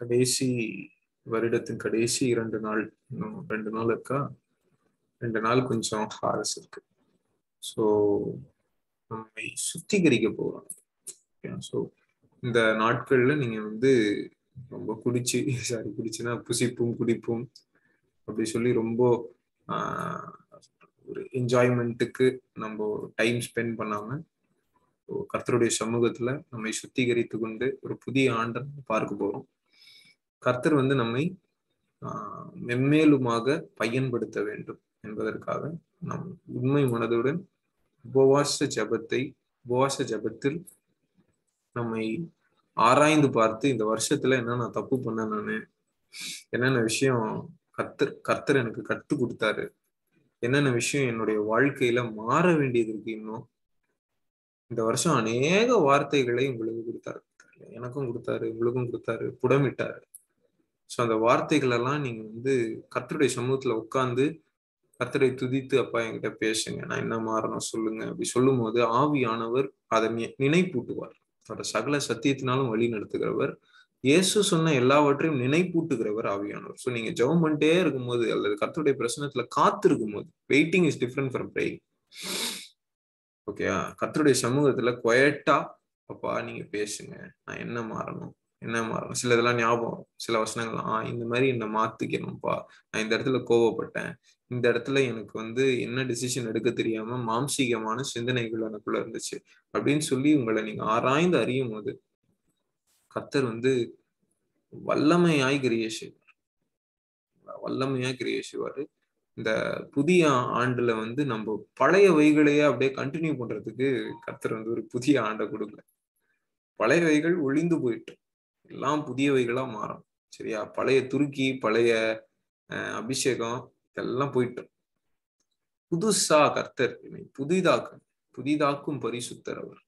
கடைசி வருடத்தின் கடைசி 2 நாள், இன்னும் 2 நாள் இருக்கா, 2 நாள் கொஞ்சம் ஹாரஸ் இருக்கு. ஸோ நம்மை சுத்திகரிக்க போறோம். ஸோ இந்த நாட்கள்ல நீங்க ரொம்ப குடிச்சுன்னா புசிப்பும் குடிப்பும் அப்படி சொல்லி ரொம்ப ஒரு என்ஜாய்மெண்ட்டுக்கு நம்ம டைம் ஸ்பெண்ட் பண்ணாம கர்த்தருடைய சமூகத்துல நம்மை சுத்திகரித்து கொண்டு ஒரு புதிய ஆண்டை பார்க்க போறோம். கர்த்தர் நம்மை மென்மேலுமாக பயன்படுத்த வேண்டும் என்பதற்காக நம் உண்மை மனதுடன் உபவாச ஜபத்தில் நம்மை ஆராய்ந்து பார்த்து இந்த வருஷத்துல என்னென்ன தப்பு பண்ண, நானு என்னென்ன விஷயம் கர்த்தர் எனக்கு கற்றுக் கொடுத்தாரு, என்னென்ன விஷயம் என்னுடைய வாழ்க்கையில மாற வேண்டியது இருக்கு. இன்னும் இந்த வருஷம் அநேக வார்த்தைகளை உங்களுக்கு கொடுத்தாரு, எனக்கும் கொடுத்தாரு, உங்களுக்கும் கொடுத்தாரு, புடமிட்டாரு. ஸோ அந்த வார்த்தைகள் எல்லாம் நீங்க கர்த்தருடைய சமூகத்துல உட்கார்ந்து கர்த்தரை துதித்து, அப்பா என்கிட்ட பேசுங்க, நான் என்ன மாறணும் சொல்லுங்க அப்படி சொல்லும் போது ஆவியானவர் அதை நினைப்பூட்டுவார். அவரோட சகல சத்தியத்தினாலும் வழி நடத்துகிறவர், இயேசு சொன்ன எல்லாவற்றையும் நினைப்பூட்டுகிறவர் ஆவியானவர். ஸோ நீங்க ஜெபம் பண்ணிட்டே இருக்கும்போது அல்லது கர்த்தருடைய பிரசனத்துல காத்து இருக்கும் போது, waiting is different from praying. ஓகேயா? கர்த்தருடைய சமூகத்துல குவைட்டா, அப்பா நீங்க பேசுங்க, நான் என்ன மாறணும். சில இதெல்லாம் ஞாபகம், சில வசனங்கள்லாம் இந்த மாதிரி என்ன மாத்திக்கணும்ப்பா, நான் இந்த இடத்துல கோவப்பட்டேன், இந்த இடத்துல எனக்கு என்ன டிசிஷன் எடுக்க தெரியாம மாம்சீகமான சிந்தனைகள் எனக்குள்ள இருந்துச்சு அப்படின்னு சொல்லி உங்களை நீங்க ஆராய்ந்து அறியும் போது கர்த்தர் வல்லமையாய் கிரியை செய்வாரு. இந்த புதிய ஆண்டுல நம்ம பழைய வைகளையே அப்படியே கண்டினியூ பண்றதுக்கு கர்த்தர் ஒரு புதிய ஆண்டை கொடுக்கல. பழைய வைகள் ஒளிந்து போயிட்டு எல்லாம் புதிய வைகளா மாறும். சரியா? பழைய துருக்கி, பழைய அபிஷேகம் இதெல்லாம் போயிட்டு புதுசா கர்த்தர் புதிதாக்கும் பரிசுத்தர் அவர்,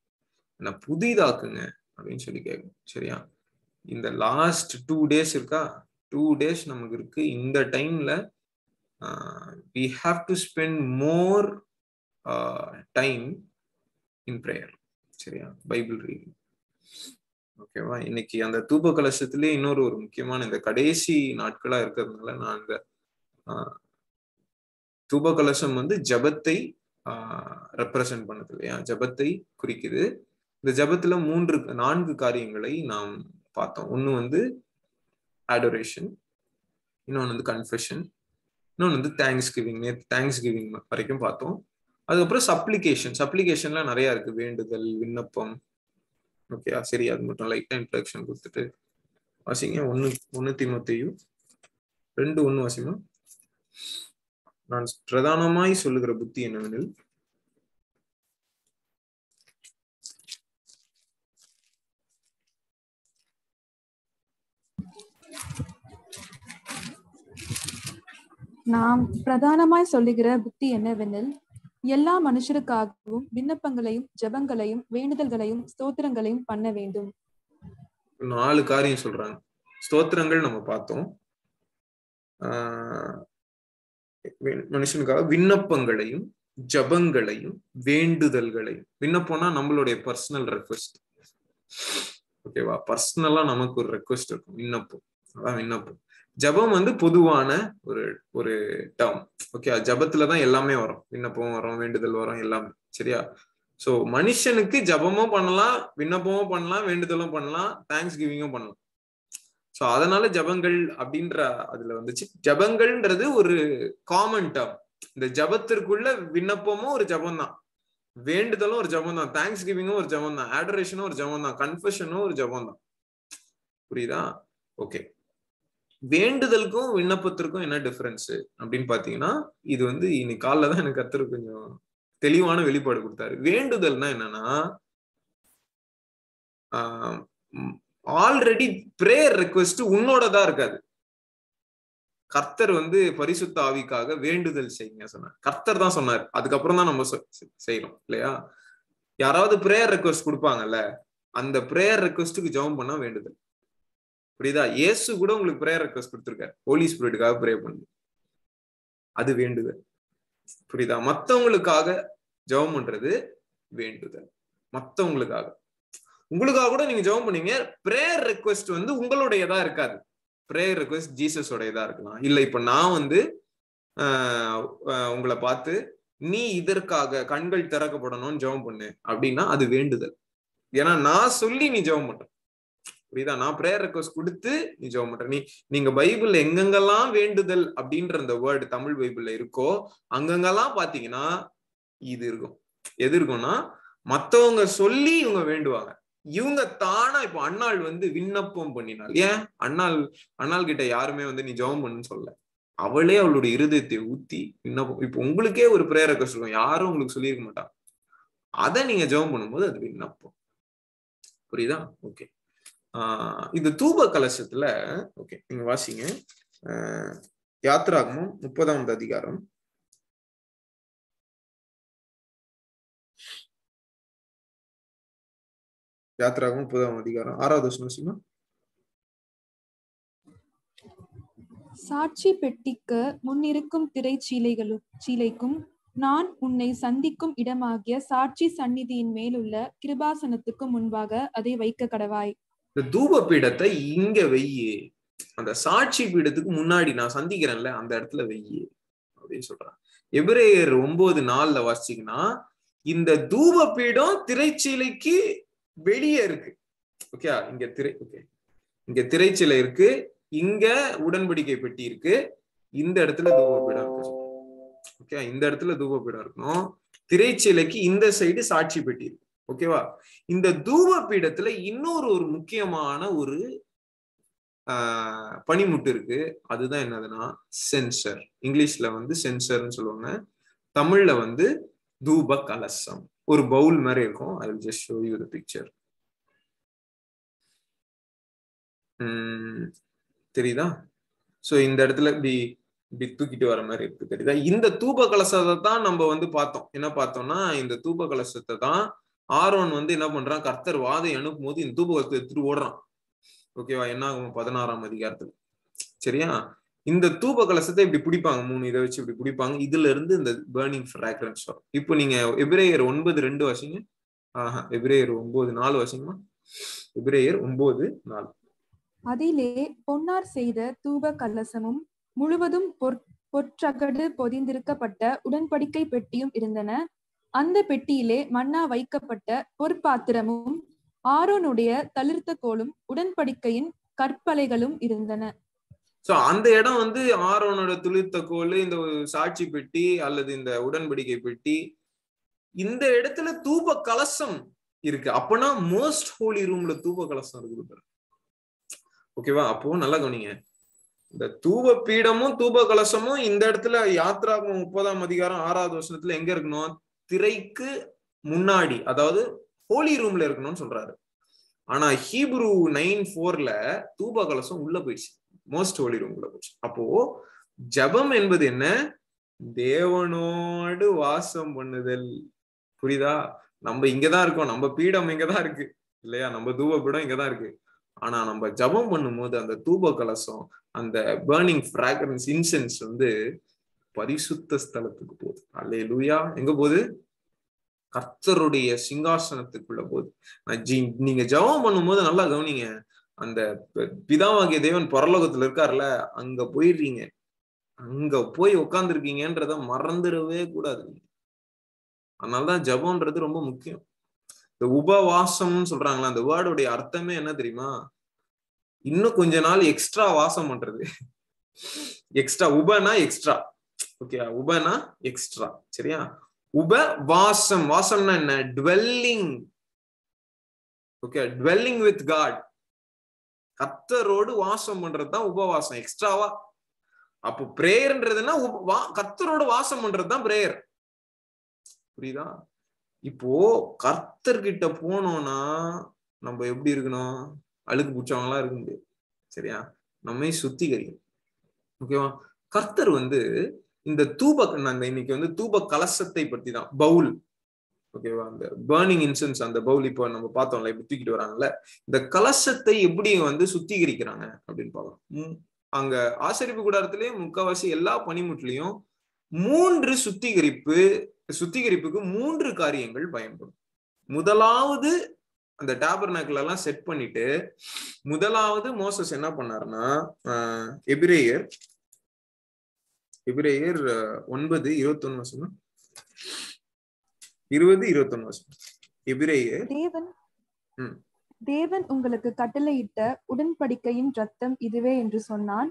என்ன புதிதாக்குங்க அப்படின்னு சொல்லி கேட்கும். சரியா? இந்த லாஸ்ட் 2 days இருக்கா, 2 days நமக்கு இருக்கு. இந்த டைம்ல we have to spend more time in prayer. சரியா? Bible reading. ஓகேவா? இன்னைக்கு அந்த தூப கலசத்திலே இன்னொரு முக்கியமான இந்த கடைசி நாட்களா இருக்கிறதுனால நான் இந்த தூப கலசம் ஜபத்தை ரெப்ரசன்ட் பண்ணது இல்லையா, ஜபத்தை குறிக்குது. இந்த ஜபத்துல 4 காரியங்களை நாம் பார்த்தோம். ஒண்ணு அடோரேஷன், இன்னொன்னு கன்ஃபெஷன், இன்னொன்னு தேங்க்ஸ் கிவிங் வரைக்கும் பார்த்தோம். அதுக்கப்புறம் சப்ளிகேஷன்ல நிறைய இருக்கு, வேண்டுதல், விண்ணப்பம். ஓகே, சரி, அது மட்டும் லைட்டா இன்ட்ரடக்ஷன் கொடுத்துட்டு வாசிங்க. 1 தீமோத்தேயு 2:1 வாசிங்க. நான் பிரதானமாய் சொல்லுகிற புத்தி என்னவெனில், நாம் பிரதானமாய் சொல்லுகிற புத்தி என்னவெனில், எல்லா மனுஷருக்காகவும் விண்ணப்பங்களையும் ஜெபங்களையும் வேண்டுதல்களையும் ஸ்தோத்திரங்களையும் பண்ண வேண்டும். 4 காரியம் சொல்றாங்க. ஸ்தோத்திரங்கள் நம்ம பார்த்தோம். மனுஷனுக்காக விண்ணப்பங்களையும் ஜபங்களையும் வேண்டுதல்களையும். விண்ணப்பம்னா நம்மளுடைய பர்சனல் ரெக்வெஸ்ட். ஓகேவா? பர்சனலா நமக்கு ஒரு ரெக்வெஸ்ட் இருக்கும், விண்ணப்பம். அதான் விண்ணப்பம். ஜபம் பொதுவான ஒரு டேர்ம். ஓகே, ஜபத்துலதான் எல்லாமே வரும், விண்ணப்பம் வரும், வேண்டுதல் வரும், எல்லாமே. சரியா? சோ மனுஷனுக்கு ஜபமும் பண்ணலாம், விண்ணப்பமும் பண்ணலாம், வேண்டுதலும் பண்ணலாம், தேங்க்ஸ் கிவிங்கும் பண்ணலாம். சோ அதனால ஜபங்கள் அப்படின்ற அதுல வந்துச்சு. ஜபங்கள்ன்றது ஒரு காமன் டேர்ம். இந்த ஜபத்திற்குள்ள விண்ணப்பமும் ஒரு ஜபம் தான், வேண்டுதலும் ஒரு ஜபம் தான், தேங்க்ஸ் கிவிங்கும் ஒரு ஜபம் தான், ஆடரேஷனும் ஒரு ஜபம் தான், கன்ஃபெஷனும் ஒரு ஜபம் தான். புரியுதா? ஓகே. வேண்டுதலுக்கும் விண்ணப்பத்திற்கும் என்ன டிஃபரன்ஸ் அப்படின்னு பாத்தீங்கன்னா, இது இன்னைக்கு காலைல தான் எனக்கு கர்த்தர் கொஞ்சம் தெளிவான வெளிப்பாடு கொடுத்தாரு. வேண்டுதல்னா என்னன்னா, ஆல்ரெடி பிரேயர் ரெக்வெஸ்ட் உன்னோடதான் இருக்காது. கர்த்தர் பரிசுத்த ஆவிக்காக வேண்டுதல் செய்யுங்க சொன்னார். கர்த்தர் தான் சொன்னார், அதுக்கப்புறம் தான் நம்ம செய்யறோம் இல்லையா? யாராவது பிரேயர் ரெக்வெஸ்ட் கொடுப்பாங்கல்ல, அந்த பிரேயர் ரெக்வெஸ்டுக்கு ஜெபம் பண்ணா வேண்டுதல். புரியுதா? இயேசு கூட உங்களுக்கு பிரேயர் ரெக்வெஸ்ட் கொடுத்திருக்காரு, ஹோலி ஸ்பிரிட்டுக்காக ப்ரே பண்ணு, அது வேண்டுதல். புரியுதா? மத்தவங்களுக்காக ஜெபம் பண்றது வேண்டுதல், மத்தவங்களுக்காக. உங்களுக்காக கூட நீங்க ஜெபம் பண்ணீங்க. பிரேயர் ரெக்வெஸ்ட் வந்து உங்களுடையதா இருக்காது. பிரேயர் ரெக்வெஸ்ட் ஜீசஸோடையதா இருக்கலாம். இல்ல இப்ப நான் வந்து உங்களை பார்த்து நீ இதற்காக கண்கள் திறக்கப்படணும்னு ஜெபம் பண்ணு அப்படின்னா அது வேண்டுதல். ஏன்னா நான் சொல்லி நீ ஜெபம் பண்ற. புரியுதா? நான் பிரேயர் ரெக்வெஸ்ட் கொடுத்து நீ ஜெபம் பண்ற. நீங்க பைபிள்ல எங்கெங்கெல்லாம் வேண்டுதல் அப்படின்ற அந்த வேர்டு தமிழ் பைபிள்ல இருக்கோ அங்கங்கெல்லாம் பாத்தீங்கன்னா இது இருக்கும். எது இருக்கும்னா மத்தவங்க சொல்லி இவங்க வேண்டுவாங்க. இவங்க தானா இப்போ அண்ணாள் வந்து விண்ணப்பம் பண்ணினாள். ஏன் அண்ணாள் கிட்ட யாருமே வந்து நீ ஜெபம் பண்ணுன்னு சொல்ல, அவளே அவளுடைய இருதயத்தை ஊத்தி விண்ணப்பம். இப்போ உங்களுக்கே ஒரு பிரேயர் ரெக்வெஸ்ட் இருக்கும், யாரும் உங்களுக்கு சொல்லியிருக்க மாட்டாங்க. அதை நீங்க ஜெபம் பண்ணும்போது அது விண்ணப்பம். புரியுதா? ஓகே. இந்த தூப கலசத்துல ஓகே நீங்க வாசிங்க. யாத்ராகமம் 30வது அதிகாரம். யாத்ராகமம் 30வது அதிகாரம் 6வது வசனம். சாட்சி பெட்டிக்கு முன்னிருக்கும் திரைச்சீலைக்கும் நான் உன்னை சந்திக்கும் இடமாகிய சாட்சி சந்நிதியின் மேலுள்ள கிருபாசனத்துக்கு முன்பாக அதை வைக்க கடவாய். இந்த தூப பீடத்தை இங்க வெய்யு, அந்த சாட்சி பீடத்துக்கு முன்னாடி நான் சந்திக்கிறேன்ல அந்த இடத்துல வெய்யு அப்படின்னு சொல்றான். எபிரேயர் 9:4 வாசிச்சீங்கன்னா இந்த தூப பீடம் திரைச்சீலைக்கு வெளியே இருக்கு. ஓகே, இங்க திரைச்சீலை இருக்கு, இங்க உடன்படிக்கை பெட்டி இருக்கு, இந்த இடத்துல தூப பீடம் இருக்கு. ஓகே, இந்த இடத்துல தூப பீடம் இருக்கணும். திரைச்சீலைக்கு இந்த சைடு சாட்சி பெட்டி இருக்கு. ஓகேவா? இந்த தூப பீடத்துல இன்னொரு முக்கியமான ஒரு பனிமுட்டு இருக்கு. அதுதான் என்னதுன்னா சென்சர். இங்கிலீஷ்ல வந்து சென்சர்ன்னு சொல்லுவாங்க, தமிழ்ல வந்து தூப கலசம். ஒரு பவுல் மாதிரி இருக்கும். I will just show you the picture. தெரியுதா? சோ இந்த இடத்துல இப்படி தூக்கிட்டு வர மாதிரி இருக்கு. தெரியுதா? இந்த தூப கலசத்தை தான் நம்ம வந்து பார்த்தோம். என்ன பார்த்தோம்னா இந்த தூப கலசத்தை தான் ஆரோன் வந்து என்ன பண்றான், கர்த்தர் வாதை அனுப்பும் போது இந்த தூப கலசத்தை எடுத்துட்டு ஓடுறான். ஓகேவா? என்ன ஆகும் 16ஆம் அதிகாரத்துல. சரியா? இந்த தூப கலசத்தை இப்படி பிடிப்பாங்க, 3 இதை வச்சு இப்படி பிடிப்பாங்க. இதுல இருந்து இந்த பர்னிங் ஃப்ராக்ரன்ஸ் வரும். இப்போ நீங்க எபிரேயர் 9:2 வாசிங்க. எபிரேயர் 9:4 வாசிங்கம்மா. எபிரேயர் 9:4. அதிலே பொன்னார் செய்த தூப கலசமும் முழுவதும் பொற்றகடு பொதிந்திருக்கப்பட்ட உடன்படிக்கை பெட்டியும் இருந்தன. அந்த பெட்டியிலே மன்னா வைக்கப்பட்ட பொற்பாத்திரமும் ஆரோனுடைய தளிர்த்த கோலும் உடன்படிக்கையின் கற்பலைகளும் இருந்தன. சோ அந்த இடம் வந்து ஆரோனோட துளிர்த்த கோல், இந்த சாட்சி பெட்டி அல்லது இந்த உடன்படிக்கை பெட்டி, இந்த இடத்துல தூப கலசம் இருக்கு. அப்பனா மோஸ்ட் ஹோலி ரூம்ல தூப கலசம் இருக்குது. ஓகேவா? அப்போ நல்லா கவனிங்க. இந்த தூப பீடமும் தூப கலசமும் இந்த இடத்துல யாத்ராகமம் 30ஆம் அதிகாரம் 6வது வசனத்துல எங்க இருக்கணும்? திரைக்கு முன்னாடி, அதாவது ஹோலி ரூம்ல இருக்கணும்னு சொல்றாரு. ஆனா ஹீப்ரு 9:4 தூப கலசம் உள்ள போயிடுச்சு, மோஸ்ட் ஹோலி ரூம்ல போச்சு. அப்போ ஜெபம் என்பது என்ன? தேவனோடு வாசம் பண்ணுதல். புரியுதா? நம்ம இங்கதான் இருக்கோம், நம்ம பீடம் இங்கதான் இருக்கு இல்லையா? நம்ம தூப பீடம் இங்கதான் இருக்கு. ஆனா நம்ம ஜெபம் பண்ணும்போது அந்த தூப கலசம், அந்த பர்னிங் ஃப்ராக்ரன்ஸ் இன்சென்ஸ் வந்து பரிசுத்த ஸ்தலத்துக்கு போகுது. அல்லேலூயா. எங்க போகுது? கர்த்தருடைய சிங்காசனத்துக்குள்ள போகுது. நீங்க ஜெபம் பண்ணும்போது நல்லா கவனிங்க, அந்த பிதாவாகிய தேவன் பரலோகத்துல இருக்காருல்ல, அங்க போயிடுறீங்க. அங்க போய் உட்கார்ந்துருக்கீங்கன்றத மறந்துடவே கூடாது. அதனாலதான் ஜெபம்ன்றது ரொம்ப முக்கியம். இந்த உபவாசம் சொல்றாங்களா, அந்த வேர்டுடைய அர்த்தமே என்ன தெரியுமா? இன்னும் கொஞ்ச நாள் எக்ஸ்ட்ரா வாசம் பண்றது. எக்ஸ்ட்ரா, உபனா எக்ஸ்ட்ரா. ஓகே, உபனா எக்ஸ்ட்ரா. சரியா? உபவாசம், வாசம்னா என்ன? Dwelling. Okay, dwelling with God. கர்த்தரோடு வாசம் பண்றதுதான் உபவாசம், எக்ஸ்ட்ராவா. அப்போ பிரேயர்ன்றதுன்னா கர்த்தரோட வாசம் பண்றதுதான் பிரேயர். புரியுதா? இப்போ கர்த்தர்கிட்ட போனோம்னா நம்ம எப்படி இருக்கணும்? அழுக்கு பிடிச்சவங்களா இருக்க முடியாது. சரியா? நம்மை சுத்திகரிக்கும். ஓகேவா? கர்த்தர் வந்து இந்த இன்னைக்கு வந்து தூப கலசத்தை பத்தி தான், பவுல். ஓகேவா? அந்த பர்னிங் இன்சென்ஸ், அந்த பவுல் இப்போ நம்ம பார்த்தோம்ல, இப்படி தூக்கிட்டு வராங்கல்ல, இந்த கலசத்தை எப்படி வந்து சுத்திகரிக்கிறாங்க அப்படின்னு பார்க்கலாம். அங்க ஆசரிப்பு கூடாரத்திலேயே முக்கால்வாசி எல்லா பனிமுட்லையும் 3 சுத்திகரிப்புக்கு 3 காரியங்கள் பயன்படும். முதலாவது அந்த டாபர்நாக்கிள் எல்லாம் செட் பண்ணிட்டு முதலாவது மோசஸ் என்ன பண்ணாருன்னா, எபிரேயர் 9:21 20-21 எபிரேயர். தேவன் உங்களுக்கு கட்டளையிட்ட உடன்படிக்கையின் இரத்தம் இதுவே என்று சொன்னான்.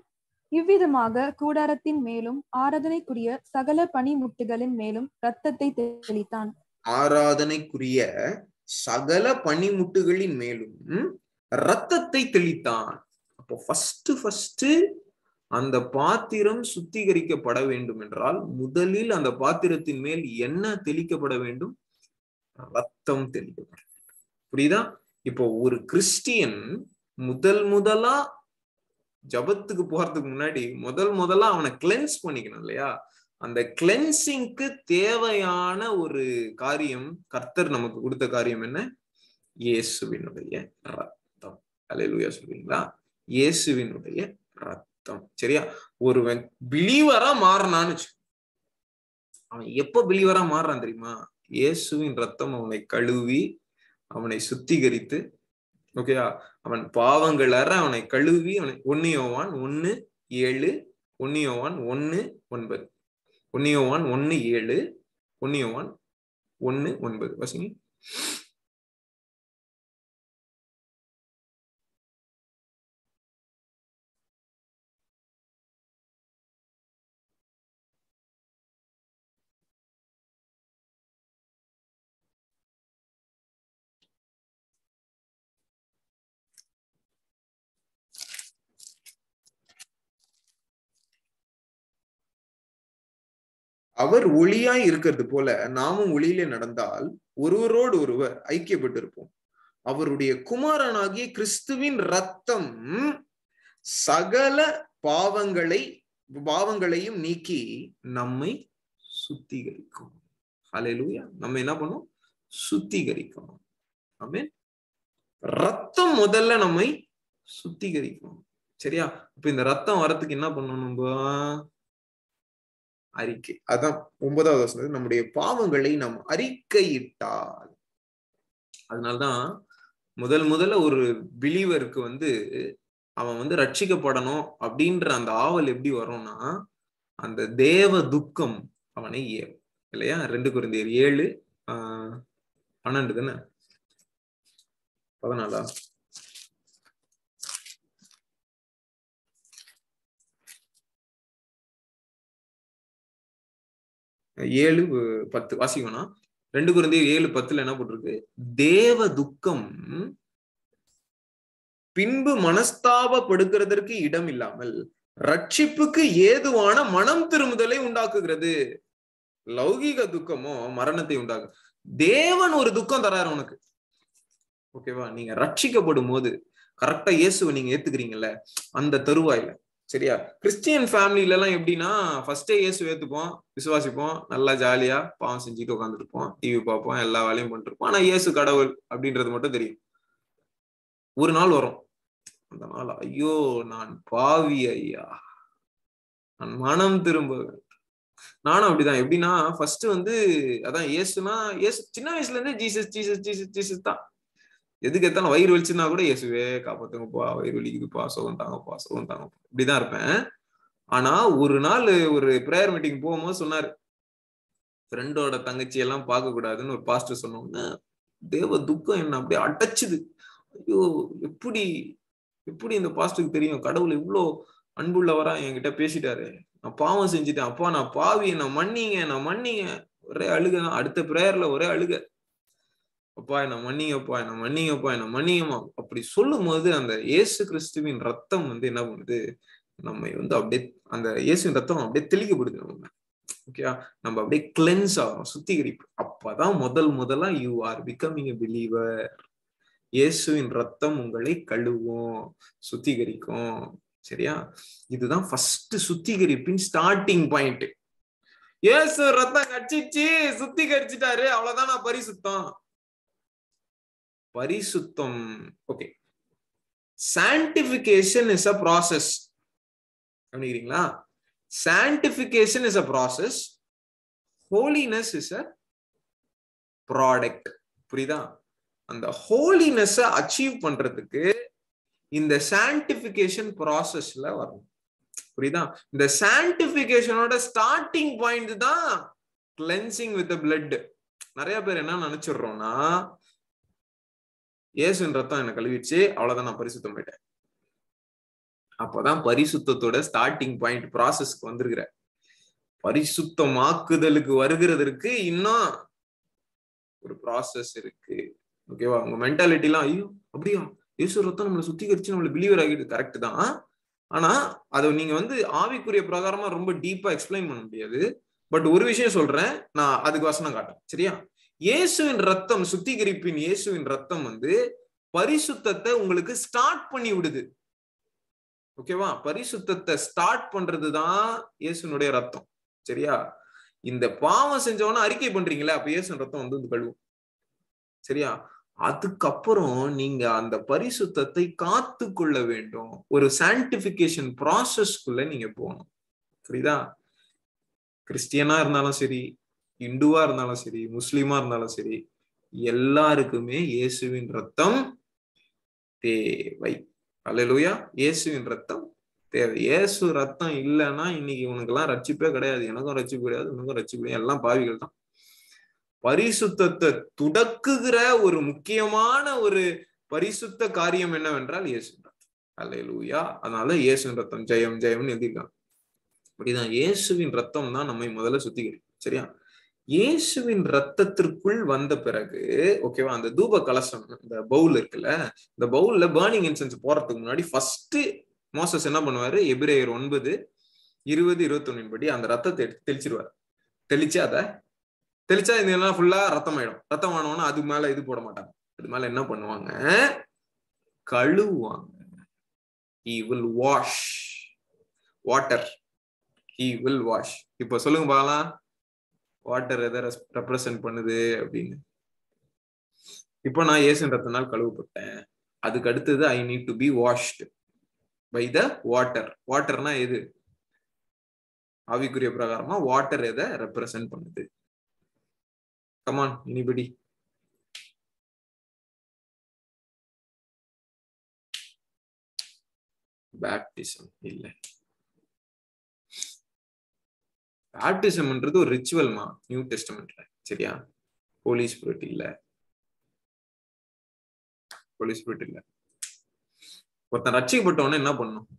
இவ்விதமாக கூடாரத்தின் மேலும் ஆராதனைக்குரிய சகல பனிமுட்டுகளின் மேலும் இரத்தத்தை தெளித்தான். ஆராதனைக்குரிய சகல பனிமுட்டுகளின் மேலும் இரத்தத்தை தெளித்தான். அப்போ ஃபர்ஸ்ட் அந்த பாத்திரம் சுத்திகரிக்கப்பட வேண்டும் என்றால் முதலில் அந்த பாத்திரத்தின் மேல் என்ன தெளிக்கப்பட வேண்டும்? ரத்தம் தெளிக்கப்பட வேண்டும். புரியுதா? இப்போ ஒரு கிறிஸ்டியன் முதலா ஜபத்துக்கு போறதுக்கு முன்னாடி முதலா அவனை கிளென்ஸ் பண்ணிக்கணும் இல்லையா? அந்த கிளென்சிங்க்கு தேவையான ஒரு காரியம், கர்த்தர் நமக்கு கொடுத்த காரியம் என்ன? இயேசுவினுடைய ரத்தம். அல்லேலூயா சொல்றீங்களா? இயேசுவினுடைய ரத்தம். சரியா? ஒருவன் பிலீவரா மாறினான்னு, அவன் எப்ப பிலீவரா மாறுறான் தெரியுமா? இயேசுவின் ரத்தம் அவனை கழுவி அவனை சுத்திகரித்து, ஓகேயா, அவன் பாவங்கள் அற அவனை கழுவி அவனை 1 யோவான் 1:7 1 யோவான் 1:9 1 யோவான் 1:7 1 யோவான் 1:9 வாசிங்க. அவர் ஒளியாய் இருக்கிறது போல நாமும் ஒளியிலே நடந்தால் ஒருவரோடு ஒருவர் ஐக்கியப்பட்டிருப்போம். அவருடைய குமாரனாகிய கிறிஸ்துவின் ரத்தம் சகல பாவங்களையும் நீக்கி நம்மை சுத்திகரிக்கும். ஹல்லேலூயா. நம்ம என்ன பண்ணும்? சுத்திகரிக்கும். ஆமென். ரத்தம் முதல்ல நம்மை சுத்திகரிக்கும். சரியா? இப்ப இந்த ரத்தம் வரத்துக்கு என்ன பண்ணணும்? அறிக்கை. அதான் 9வது வசனம், நம்முடைய பாவங்களை நாம் அறிக்கையிட்டால். அதனால்தான் முதல்ல ஒரு பிலீவருக்கு அவன் ரட்சிக்கப்படணும் அப்படின்ற அந்த ஆவல் எப்படி வரும்னா, அந்த தேவ துக்கம் அவனை ஏறும் இல்லையா? 2 கொரிந்தியர் 7:12 தானே? 14 7:10 வாசிக்கணும். 2 கொரிந்தியர் 7:10 என்ன போட்டிருக்கு? தேவ துக்கம் பின்பு மனஸ்தாபப்படுகிறதற்கு இடம் இல்லாமல் ரட்சிப்புக்கு ஏதுவான மனம் திரும்புதலை உண்டாக்குகிறது. லௌகீக துக்கமோ மரணத்தை உண்டாக்கு. தேவன் ஒரு துக்கம் தராரு உனக்கு. ஓகேவா? நீங்க ரட்சிக்கப்படும் போது கரெக்டா இயேசுவை நீங்க ஏத்துக்கிறீங்கல்ல, அந்த தருவாயில. சரியா? கிறிஸ்டியன் ஃபேமிலில எல்லாம் எப்படின்னா, ஃபர்ஸ்டே இயேசு ஏத்துப்போம், விசுவாசிப்போம், நல்லா ஜாலியா பாவம் செஞ்சுட்டு உட்காந்துருப்போம், டிவி பார்ப்போம், எல்லா வேலையும் பண்ணிட்டு இருப்போம். ஆனா இயேசு கடவுள் அப்படின்றது மட்டும் தெரியும். ஒரு நாள் வரும், அந்த நாள், ஐயோ நான் பாவி ஐயா, நான் மனம் திரும்ப. நானும் அப்படிதான். எப்படின்னா ஃபர்ஸ்ட் அதான் இயேசுனா, இயேசு சின்ன வயசுல இருந்தே ஜீசஸ் ஜீசஸ் ஜீசஸ் ஜீசஸ் தான். எதுக்கு எத்தாலும் வயிறு வலிச்சுன்னா கூட இயேசுவே காப்பாத்துங்கப்பா, வயிறு வலிக்குதுப்பா, சுகம் தாங்கப்பா, சுகம் தாங்கப்பா, இப்படிதான் இருப்பேன். ஆனா ஒரு நாள் ஒரு பிரேயர் மீட்டிங் போகும்போது சொன்னாரு, ஃப்ரெண்டோட தங்கச்சி எல்லாம் பார்க்க கூடாதுன்னு ஒரு பாஸ்டர் சொன்னோம்னா தேவ துக்கம் என்ன அப்படியே அடைச்சுது. ஐயோ எப்படி இந்த பாஸ்டருக்கு தெரியும் கடவுள் இவ்வளோ அன்புள்ளவரா என்கிட்ட பேசிட்டாரு, நான் பாவம் செஞ்சுட்டேன், அப்பா நான் பாவி, நான் மன்னிங்க. ஒரே அழுக. அடுத்த பிரேயர்ல ஒரே அழுக, அப்பா என்ன மன்னிங்கம்மா. அப்படி சொல்லும் போது அந்த இயேசு கிறிஸ்துவின் ரத்தம் என்ன பண்ணுது, நம்மை அப்படியே அந்த இயேசுவின் ரத்தம் அப்படியே தெளிக்கப்படுது நம்ம. ஓகே, நம்ம அப்படியே கிளென்ஸ் ஆகும், சுத்திகரிப்பு. அப்பதான் முதலா you are becoming a believer. இயேசுவின் ரத்தம் உங்களை கழுவும், சுத்திகரிக்கும். சரியா? இதுதான் ஃபர்ஸ்ட் சுத்திகரிப்பின் ஸ்டார்டிங் பாயிண்ட். இயேசு ரத்தம் கட்சிச்சு சுத்திகரிச்சுட்டாரு, அவ்வளவுதான், நான் பரிசுத்தம். Okay, sanctification is a process. கவனிக்கிறீங்களா? sanctification is a process, holiness is a product. புரியுதா? அந்த ஹோலினஸ் அச்சீவ் பண்றதுக்கு இந்த சான்டிபிகேஷன் ப்ராசஸ்ல வரணும். புரியுதா? இந்த சான்டிபிகேஷனோட ஸ்டார்டிங் பாயிண்ட் தான் கிளென்சிங் வித் பிளட். நிறைய பேர் என்ன நினைச்சிடுறோம்னா, இயேசுவின் ரத்தம் என்ன கழுவிடுச்சு, அவ்வளவுதான், நான் பரிசுத்தம் போயிட்டேன். அப்பதான் பரிசுத்தத்தோட ஸ்டார்டிங் பாயிண்ட் ப்ராசஸ்க்கு வந்திருக்கிற. பரிசுத்தமாக்குதலுக்கு வருகிறதற்கு இன்னும் ஒரு ப்ராசஸ் இருக்கு. ஓகேவா? உங்க மென்டாலிட்டி எல்லாம் ஐயோ அப்படியா இயேசு ரத்தம் நம்மளை சுத்திகரிச்சு நம்மள பிலீவர் ஆகிடுது, கரெக்ட் தான். ஆனா அதை நீங்க ஆவிக்குரிய பிரகாரமா ரொம்ப டீப்பா எக்ஸ்பிளைன் பண்ண முடியாது. பட் ஒரு விஷயம் சொல்றேன், நான் அதுக்கு வசனம் காட்டுறேன், சரியா? இயேசுவின் ரத்தம், சுத்திகரிப்பின் இயேசுவின் ரத்தம் பரிசுத்தத்தை உங்களுக்கு ஸ்டார்ட் பண்ணி விடுது. ஓகேவா? பரிசுத்தத்தை ஸ்டார்ட் பண்றதுதான் இயேசுனுடைய ரத்தம், சரியா? இந்த பாவம் செஞ்சவன அறிக்கை பண்றீங்களா, அப்ப இயேசுவின் ரத்தம் கழுவும், சரியா? அதுக்கப்புறம் நீங்க அந்த பரிசுத்தத்தை காத்து கொள்ள வேண்டும். ஒரு சான்டிபிகேஷன் ப்ராசஸ்க்குள்ள நீங்க போகணும். புரியுதா? கிறிஸ்டியனா இருந்தாலும் சரி, இந்துவா இருந்தாலும் சரி, முஸ்லிமா இருந்தாலும் சரி, எல்லாருக்குமே இயேசுவின் ரத்தம் தேவை. அல்லேலூயா. இயேசுவின் ரத்தம் தேவை. இயேசு ரத்தம் இல்லைன்னா இன்னைக்கு உனக்கெல்லாம் ரட்சிப்பே கிடையாது, எனக்கும் ரட்சிப்பு கிடையாது, உனக்கும் ரட்சிப்பு கிடையாது, எல்லாம் பாவிகள் தான். பரிசுத்தத்தை துடக்குகிற ஒரு முக்கியமான ஒரு பரிசுத்த காரியம் என்னவென்றால் இயேசுவின் ரத்தம். அல்லேலூயா. அதனால இயேசுவின் ரத்தம் ஜெயம் ஜெயம்னு எழுதியிருக்காங்க. அப்படிதான் இயேசுவின் ரத்தம் தான் நம்மை முதல்ல சுத்திகரிக்கும், சரியா? இயேசுவின் ரத்தத்திற்குள் வந்த பிறகு, ஓகேவா, அந்த தூப கலசம், இந்த பவுல் இருக்குல்ல, இந்த பவுல்ல பர்னிங் இன்சென்ஸ் போறதுக்கு முன்னாடி ஃபர்ஸ்ட் மோசஸ் என்ன பண்ணுவாரு, எபிரேயர் 9:20-21 படி அந்த ரத்தத்தை எடுத்து தெளிச்சிருவாரு. தெளிச்சா இதெல்லாம் ஃபுல்லா ரத்தம் ஆயிடும். ரத்தம் ஆனவனா அது மேல இது போட மாட்டாங்க, அது மேல என்ன பண்ணுவாங்க, கழுவுவாங்க. He will wash water. He will wash. இப்ப சொல்லுங்க பாக்கலாம், வாட்டர் எதை ரெப்ரசன்ட் பண்ணுது அப்படின்னு. இப்போ நான் இயேசுவின் ரத்தத்தினால் கழுவப்பட்டேன். அதுக்கு அடுத்தது I need to be washed by the water. வாட்டர்னா எது? ஆவிக்குரிய பிரகாரமா வாட்டர் எதை ரெப்ரசன்ட் பண்ணுது? Come on, anybody? பேப்டிசம் இல்ல. பேப்டிசம்ன்றது ஒரு ரிச்சுவல்மா நியூ டெஸ்டமெண்ட்ல, சரியா? ஹோலி ஸ்பிரிட் இல்ல. ஹோலி ஸ்பிரிட் இல்ல. ஒருத்தன் ரட்சிக்கப்பட்டவன என்ன பண்ணணும்?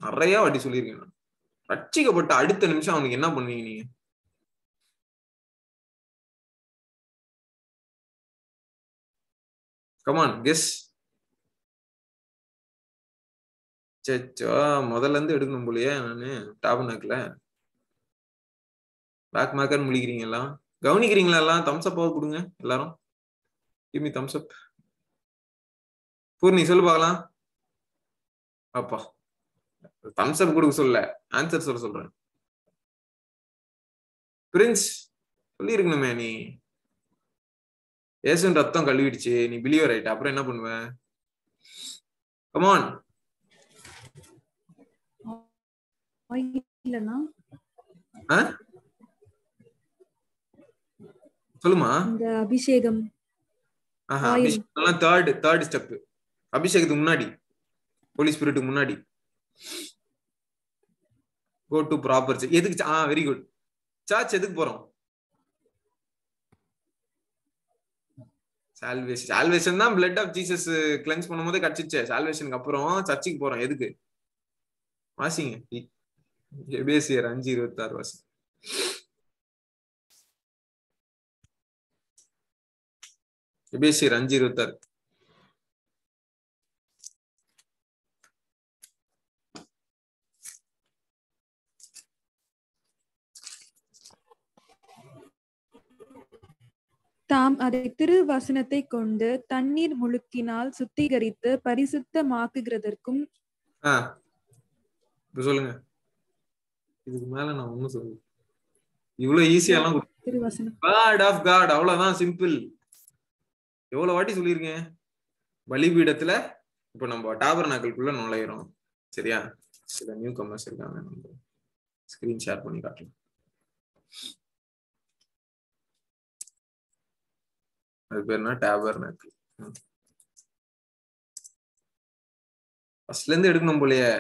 நிறைய வாட்டி சொல்லியிருக்கேன் நான். ரட்சிக்கப்பட்ட அடுத்த நிமிஷம் அவனுக்கு என்ன பண்ணுவீங்க நீங்க? Come on, guess. சச்சோ, முதல்ல இருந்து எடுக்கணும் போலயே நானு டாபர்நாக்கிள்ல. பேக் மேக்கர் முழிக்கிறீங்க எல்லாம். கவனிக்கிறீங்களா எல்லாம்? தம்ஸ் அப் கொடுங்க எல்லாரும். கிவ் மீ தம்ஸ் அப். பூர்ணி சொல்லு பார்க்கலாம். அப்பா, தம்ஸ் அப் கொடுக்க சொல்ல, ஆன்சர் சொல்ல சொல்றேன். பிரின்ஸ் சொல்லி இருக்கணுமே, நீ இயேசுவின் ரத்தம் கழுவிடுச்சு, நீ பிலீவர் ஆயிட்ட, அப்புறம் என்ன பண்ணுவ? Come on. சொல்லுமா. இந்த அபிஷேகம், தேர்ட் ஸ்டெப். அபிஷேகத்துக்கு முன்னாடி, ஹோலி ஸ்பிரிட்டுக்கு முன்னாடி கோ டு ப்ராப்பர். எதுக்கு? Very good. சர்ச் எதுக்கு போறோம்? சால்வேஷன். சால்வேஷன் தான் பிளட் ஆஃப் ஜீசஸ் கிளென்ஸ் பண்ணும்போது கிடைச்சிச்சே. சால்வேஷனுக்கு அப்புறம் சர்ச்சுக்கு போறோம். எதுக்கு? வாசிங்க. எபேசியர் 5:26 வாசி. எபேசியர் 5:26. தாம் அதை திருவசனத்தை கொண்டு தண்ணீர் முழுக்கினால் சுத்திகரித்து பரிசுத்தமாக்குகிறதற்கும். சொல்லுங்க. இதுக்கு மேல நான் ஒண்ணும் சொல்லுங்க. இவ்வளவு ஈஸியாலாம் திருவசனம், வேர்ட் ஆஃப் காட், அவ்வளவுதான், சிம்பிள். எவ்வளவு வாட்டி சொல்லியிருக்கேன். பலிபீடத்துல இப்ப நம்ம டாபர்நாக்கிள்குள்ள நுழையிறோம், சரியா? சில நியூ கமர்ஸ் இருக்காங்க, நம்ம ஸ்கிரீன் ஷேர் பண்ணி காட்டலாம். அது பேர் என்ன? டேபர்நாக்கிள். ஃபர்ஸ்ட்ல இருந்து எடுக்கணும் போலயே.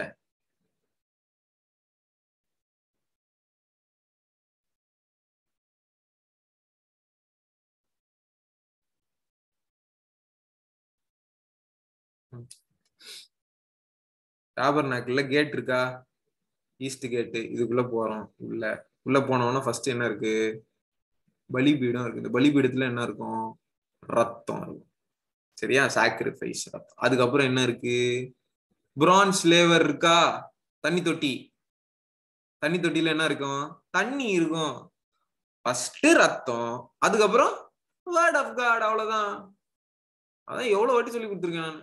டேபர்நாக்கிள்ல கேட் இருக்கா? ஈஸ்ட் கேட்டு. இதுக்குள்ள போறோம். உள்ள போனோம்னா ஃபர்ஸ்ட் என்ன இருக்கு? பலிபீடம் இருக்கு. இந்த பலிபீடத்துல என்ன இருக்கும்? ரத்தம் இருக்கும். சரியா? சாக்ரிஃபைஸ் ரத்தம். அதுக்கப்புறம் என்ன இருக்கு? பிரான்ஸ் லேவர் இருக்கா? தண்ணி தொட்டி. தண்ணி தொட்டியில என்ன இருக்கும்? தண்ணி இருக்கும். ஃபர்ஸ்ட் ரத்தம், அதுக்கப்புறம் வேர்ட் ஆஃப் காட். அவ்வளவுதான். அதான் எவ்வளவு வாட்டி சொல்லி கொடுத்துருக்கேன் நான்.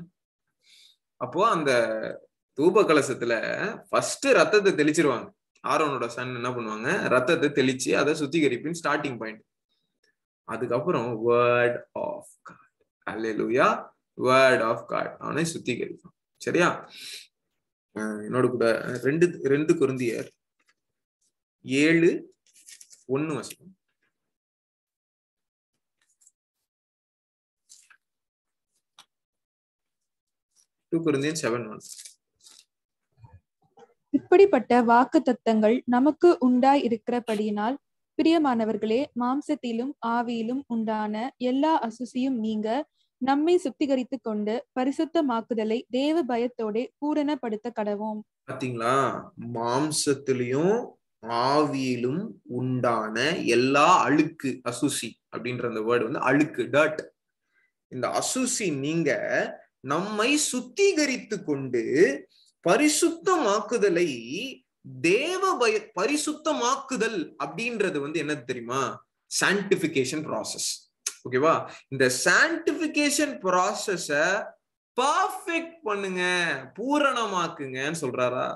அப்போ அந்த தூப கலசத்துல ஃபர்ஸ்ட் ரத்தத்தை தெளிச்சிருவாங்க. ஆரோனோட சன் என்ன பண்ணுவாங்க? ரத்தத்தை தெளிச்சு அதை சுத்திகரிப்பின் ஸ்டார்டிங் பாயிண்ட். அதுக்கப்புறம் word of God. Hallelujah. Word of God அவனை சுத்திகரிப்பான். சரியா? என்னோட கூட 2 கொரிந்தியர் 7:1 வசனம். 2 Corinthians 7:1. இப்படிப்பட்ட வாக்கு தத்தங்கள் நமக்கு உண்டாய் இருக்கிறபடியினால் பிரியமானவர்களே, மாம்சத்திலும் ஆவியிலும் உண்டான எல்லா அசுசியும் நீங்க நம்மை சுத்திகரித்து கொண்டு பரிசுத்தமாக்குதலை தேவ பயத்தோட பூரணப்படுத்த கடவோம். பாத்தீங்களா? மாம்சத்திலையும் ஆவியிலும் உண்டான எல்லா அழுக்கு, அசுசி அப்படின்ற அந்த வேர்டு வந்து அழுக்கு, டர்ட். இந்த அசுசி நீங்க நம்மை சுத்திகரித்து கொண்டு பரிசுத்தமாக்குதலை தேவ பரிசுத்தமாக்குதல் அப்படின்றது வந்து என்ன தெரியுமா? சான்டிபிகேஷன் ப்ராசஸ். ஓகேவா? இந்த சான்டிபிகேஷன் ப்ராசஸ பர்ஃபெக்ட் பண்ணுங்க, பூரணமாக்குங்கன்னு சொல்றாரா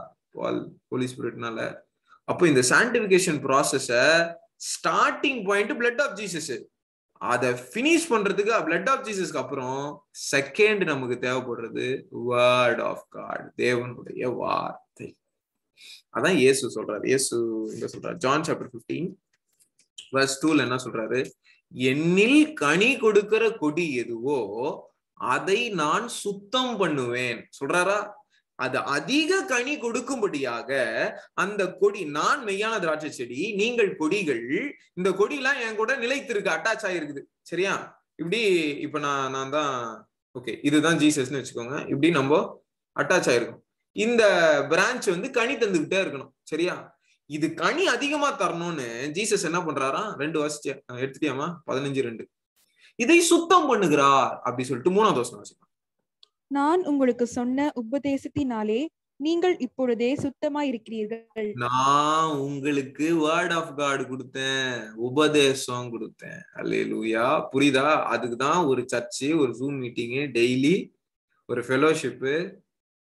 ஹோலி ஸ்பிரிட்னால. அப்போ இந்த சான்டிபிகேஷன் ப்ராசஸ starting point blood of Jesus. அதை பினிஷ் பண்றதுக்கு பிளட் ஆஃப் ஜீசஸ்க்கு அப்புறம் செகண்ட் நமக்கு தேவைப்படுறது வேர்ட் ஆஃப் காட், தேவனுடைய வார்த்தை. அதான் இயேசு சொல்றாரு. இயேசு என்ன சொல்றாரு? ஜான் சாப்டர் 15:2 என்ன சொல்றாரு? என்னில் கனி கொடுக்கிற கொடி எதுவோ அதை நான் சுத்தம் பண்ணுவேன் சொல்றாரா? அது அதிக கனி கொடுக்கும்படியாக அந்த கொடி, நான் மெய்யான திராட்சை செடி, நீங்கள் கொடிகள். இந்த கொடியெல்லாம் என் கூட நிலைத்திருக்கு, அட்டாச் ஆயிருக்குது. சரியா? இப்படி இப்ப நான் தான் ஓகே, இதுதான் ஜீசஸ்ன்னு வச்சுக்கோங்க. இப்படி நம்ம அட்டாச் ஆயிருக்கும். இந்த பிரான்ச் வந்து கனி தந்துகிட்டே இருக்கணும். சரியா? இது கனி அதிகமா தரணும்னு ஜீசஸ் என்ன பண்றாரா? 2 வருஷம் எடுத்துட்டியாமா? 15:2 இதை சுத்தம் பண்ணுகிறார் அப்படி சொல்லிட்டு 3வது வசனம் வாசிக்கலாம். நான் உங்களுக்கு சொன்ன உபதேசத்தினாலே நீங்கள் இப்பொழுதே சுத்தமா இருக்கிறீர்கள். நான் உங்களுக்கு வேர்ட் ஆஃப் காட் கொடுத்தேன், உபதேசம் கொடுத்தேன். அல்லேலூயா. புரியுதா? அதுக்குதான் ஒரு சர்ச்சு, ஒரு ஜூம் மீட்டிங், டெய்லி ஒரு ஃபெலோஷிப்பு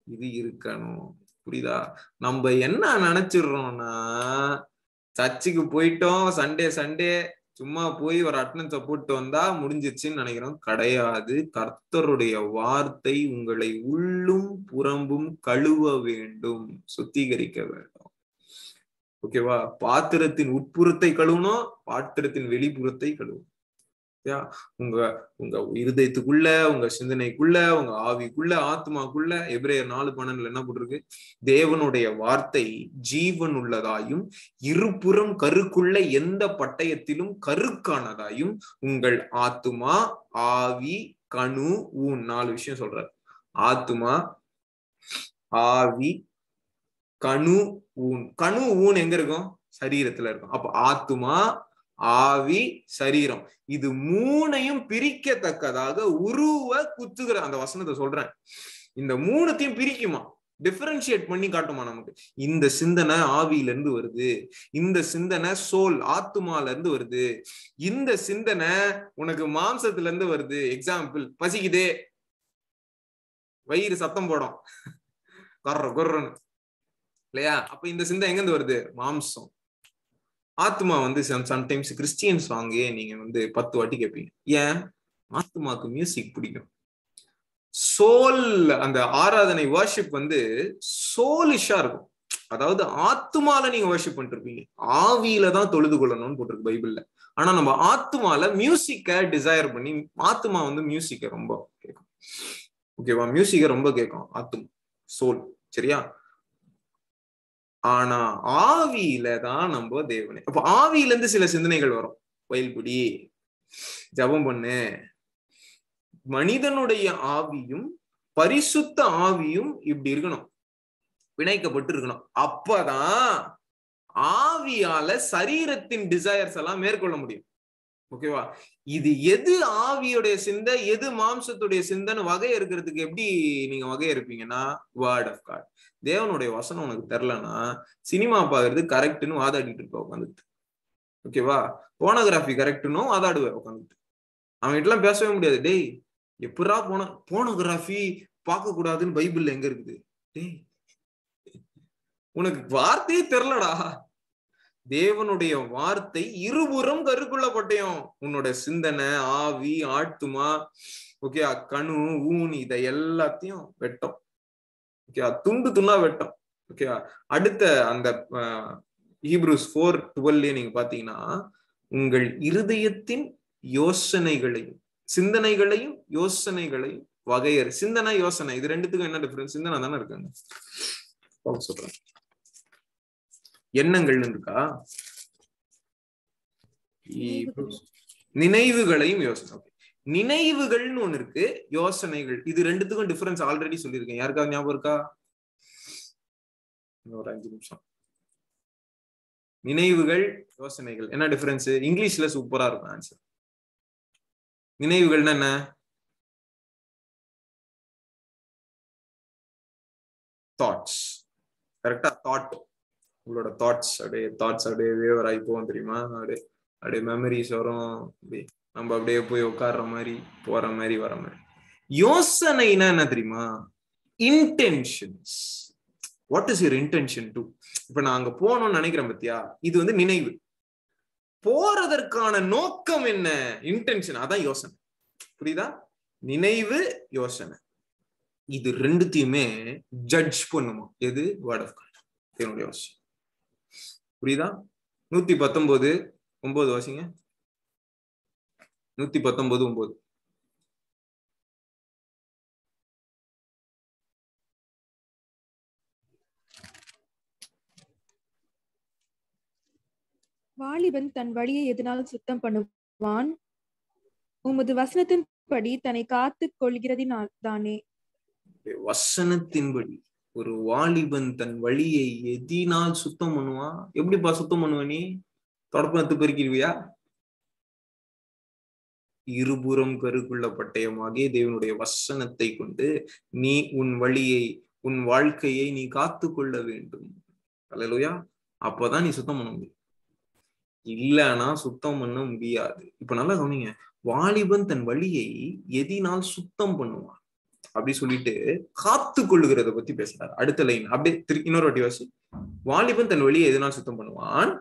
இது இருக்கணும். புரியுதா? நம்ம என்ன நினைச்சிடுறோம்னா, சர்ச்சுக்கு போயிட்டோம், சண்டே சும்மா போய் ஒரு அட்டெண்டன்ஸை போட்டு வந்தா முடிஞ்சிருச்சுன்னு நினைக்கிறோம். கிடையாது. கர்த்தருடைய வார்த்தை உங்களை உள்ளும் புறம்பும் கழுவ வேண்டும், சுத்திகரிக்க வேண்டும். ஓகேவா? பாத்திரத்தின் உட்புறத்தை கழுவணும், பாத்திரத்தின் வெளிப்புறத்தை கழுவணும். உங்க இருதயத்துக்குள்ள, உங்க சிந்தனைக்குள்ள, உங்க ஆவிக்குள்ள, ஆத்மாக்குள்ள. எபிரேயர் 4:12 என்ன போட்டிருக்கு? தேவனுடைய வார்த்தை ஜீவன் உள்ளதாயும் இருபுறம் கருக்குள்ள எந்த பட்டயத்திலும் கருக்கானதாயும் உங்கள் ஆத்துமா, ஆவி, கணு, ஊன். 4 விஷயம் சொல்றாரு. ஆத்துமா, ஆவி, கணு, ஊன். கணு, ஊன் எங்க இருக்கும்? சரீரத்துல இருக்கும். அப்ப ஆத்துமா, ஆவி, சரீரம், இது 3ஐயும் பிரிக்கத்தக்கதாக உருவ குத்துகிற அந்த வசனத்தை சொல்றேன். இந்த 3த்தையும் பிரிக்குமா, டிஃபரன்ஷியேட் பண்ணி காட்டுமா நமக்கு. இந்த சிந்தனை ஆவியில இருந்து வருது, இந்த சிந்தனை சோல் ஆத்துமால இருந்து வருது, இந்த சிந்தனை உனக்கு மாம்சத்துல இருந்து வருது. எக்ஸாம்பிள், பசிக்குதே, வயிறு சத்தம் போடும் கொர்றன்னு இல்லையா? அப்ப இந்த சிந்தனை எங்க இருந்து வருது? மாம்சம். ஆத்மா வந்து சம்டைம்ஸ் கிறிஸ்டியன் சாங்கே நீங்க வந்து 10 வாட்டி கேட்பீங்க. ஏன்? ஆத்மாக்கு மியூசிக் பிடிக்கும். சோல், அந்த ஆராதனை வர்ஷிப் வந்து சோலிஷா இருக்கும். அதாவது ஆத்துமால நீங்க வர்ஷிப் பண்ணிட்டு இருப்பீங்க, ஆவியில தான் தொழுது கொள்ளணும்னு போட்டிருக்கு பைபிள்ல. ஆனா நம்ம ஆத்துமால மியூசிக்க டிசைர் பண்ணி, ஆத்துமா வந்து மியூசிக்க ரொம்ப கேட்கும். ஓகேவா? மியூசிக்க ரொம்ப கேட்கும் ஆத்துமா, சோல். சரியா? ஆனா ஆவியில தான் நம்ம தேவனே. அப்ப ஆவியில இருந்து சில சிந்தனைகள் வரும். வயல்புடி, ஜபம் பண்ணு. மனிதனுடைய ஆவியும் பரிசுத்த ஆவியும் இப்படி இருக்கணும், பிணைக்கப்பட்டு இருக்கணும். அப்பதான் ஆவியால சரீரத்தின் டிசையர்ஸ் எல்லாம் மேற்கொள்ள முடியும். ஓகேவா? இது எது ஆவியுடைய சிந்தை, எது மாம்சத்துடைய சிந்தைன்னு வகை இருக்கிறதுக்கு எப்படி நீங்க வகை இருப்பீங்கன்னா, வேர்ட் ஆஃப் காட். தேவனுடைய வசனம் உனக்கு தெரியலன்னா சினிமா பாக்குறது கரெக்ட்னு வாதாடிட்டு இருப்ப உட்காந்துட்டு. ஓகேவா? போனோகிராஃபி கரெக்ட்னு வாதாடுவேன் உட்காந்துட்டு. அவன் கிட்ட எல்லாம் பேசவே முடியாது. டேய் எப்படா போனோகிராஃபி பார்க்க கூடாதுன்னு பைபிள்ல எங்க இருக்குது? டேய் உனக்கு வார்த்தையே தெரியலடா. தேவனுடைய வார்த்தை இருபுறம் கருக்குள்ளப்பட்டயும். உன்னோட சிந்தனை, ஆவி, ஆத்துமா, ஓகே, கணு, ஊன், இதை எல்லாத்தையும் வெட்டும். ஓகே, துண்டு துண்டா வெட்டும். ஓகே, அடுத்த அந்த ஹீப்ரூஸ் 4:12 நீங்க பாத்தீங்கன்னா, உங்கள் இருதயத்தின் யோசனைகளையும் சிந்தனைகளையும் யோசனைகளையும் வகையறு. சிந்தனை யோசனை இது ரெண்டுத்துக்கும் என்ன டிஃபரன்ஸ்? சிந்தனை தானே இருக்காங்க. சொல்றேன், எண்ணங்கள்னு இருக்கா, நினைவுகளையும் யோசனை. நினைவுகள்னு ஒண்ணு இருக்கு, யோசனைகள். இது ரெண்டுத்துக்கும் டிஃபரன்ஸ் ஆல்ரெடி சொல்லியிருக்கேன். யாருக்காவது ஞாபகம் இருக்கா? ஒரு 5 நிமிஷம். நினைவுகள், யோசனைகள் என்ன டிஃபரன்ஸ்? இங்கிலீஷ்ல சூப்பரா இருக்கும் ஆன்சர். நினைவுகள்னா என்ன? தாட்ஸ். கரெக்டா? தாட், உங்களோட தாட்ஸ் அப்படியே வேவர் ஆகி போகும் தெரியுமா? அப்படியே மெமரிஸ் வரும், நம்ம அப்படியே போய் உட்கார்ற மாதிரி, போற மாதிரி, வர மாதிரி. யோசனைனா என்ன தெரியுமா? Intentions. What is your intention to? இப்ப நான் அங்க போகணும்னு நினைக்கிறேன் பத்தியா, இது வந்து நினைவு. போறதற்கான நோக்கம் என்ன? இன்டென்ஷன். அதான் யோசனை. புரியுதா? நினைவு, யோசனை, இது ரெண்டுத்தையுமே ஜட்ஜ் பண்ணுமா எது? வேர்ட் ஆஃப் காட், தேவனுடைய வார்த்தை. புரியுதா? 119:9 வாசிங்க. 119:9. வாலிபன் தன் வழியை எதனால் சுத்தம் பண்ணுவான்? உமது வசனத்தின்படி தன்னை காத்துக் கொள்கிறதினால் தானே. வசனத்தின்படி ஒரு வாலிபன் தன் வழியை எதினால் சுத்தம் பண்ணுவான்? எப்படிப்பா சுத்தம் பண்ணுவ நீ? தொடப்பத்து பெருக்கிடுவியா? இருபுறம் கருக்குள்ள பட்டயமாகிய தேவனுடைய வசனத்தை கொண்டு நீ உன் வழியை, உன் வாழ்க்கையை நீ காத்து கொள்ள வேண்டும். அல்லேலூயா. அப்பதான் நீ சுத்தம் பண்ண முடியும், இல்லைன்னா சுத்தம் பண்ண முடியாது. இப்ப நல்லா கவனிங்க, வாலிபன் தன் வழியை எதினால் சுத்தம் பண்ணுவான் அப்படி சொல்லிட்டு காத்து கொள்ளுகிறத பத்தி பேசுறாரு. அடுத்த லைன் அப்படியே இன்னொரு வாட்டி வாசி. வாலிபன் தன் வழியை எதனால் சுத்தம் பண்ணுவான்?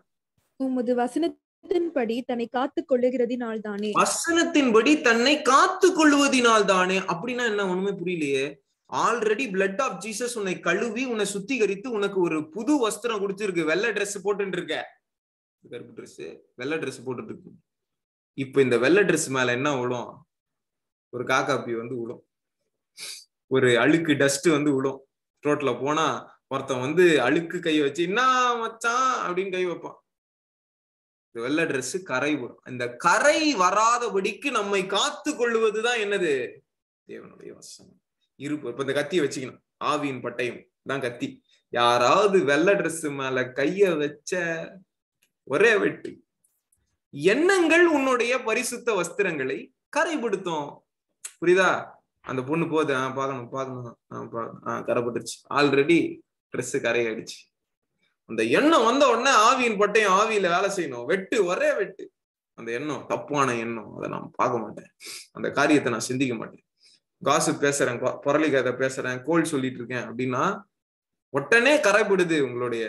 உமது வசனத்தின்படி தன்னை காத்துக் கொள்ளுகிறதினால் தானே. வசனத்தின்படி தன்னை காத்து கொள்வதினால் தானே. அப்படின்னா என்ன? ஒண்ணுமே புரியலையே. ஆல்ரெடி பிளட் ஆஃப் ஜீசஸ் உன்னை கழுவி, உன்னை சுத்திகரித்து, உனக்கு ஒரு புது வஸ்திரம் கொடுத்துருக்கு. வெள்ளை ட்ரெஸ் போட்டு இருக்க, கருப்பு ட்ரெஸ், வெள்ளை ட்ரெஸ் போட்டுட்டு இருக்கு. இப்ப இந்த வெள்ளை ட்ரெஸ் மேல என்ன விழும்? ஒரு காக்காப்பி வந்து விழும், ஒரு அழுக்கு டஸ்ட் வந்து விழும். ரோட்ல போனா ஒருத்தன் வந்து அழுக்கு கை வச்சு என்ன மச்சான் அப்படின்னு கை வைப்பான். இந்த வெள்ளை ட்ரெஸ் கரை வரும். இந்த கரை வராதபடிக்கு நம்மை காத்து கொள்வதுதான் என்னது? தேவனுடைய வசனம். இருப்பு. இப்ப இந்த கத்தியை வச்சுக்கணும், ஆவியின் பட்டயம் தான் கத்தி. யாராவது வெள்ளை ட்ரெஸ் மேல கைய வச்ச ஒரே வெட்டு. எண்ணங்கள் உன்னுடைய பரிசுத்த வஸ்திரங்களை கரைப்படுத்தும். புரியுதா? அந்த பொண்ணு போகுது, பாக்கணும், கரைப்பட்டுருச்சு, ஆல்ரெடி ட்ரெஸ் கரையாயிடுச்சு. அந்த எண்ணம் வந்த உடனே ஆவியின் பட்டயம் ஆவியில வேலை செய்யணும். வெட்டு, ஒரே வெட்டு. அந்த எண்ணம் தப்பான எண்ணம், அதை நான் பார்க்க மாட்டேன், அந்த காரியத்தை நான் சிந்திக்க மாட்டேன். காசு பேசுறேன், பொருளை கதை பேசுறேன், கோல் சொல்லிட்டு இருக்கேன் அப்படின்னா உடனே கரைப்படுது உங்களுடைய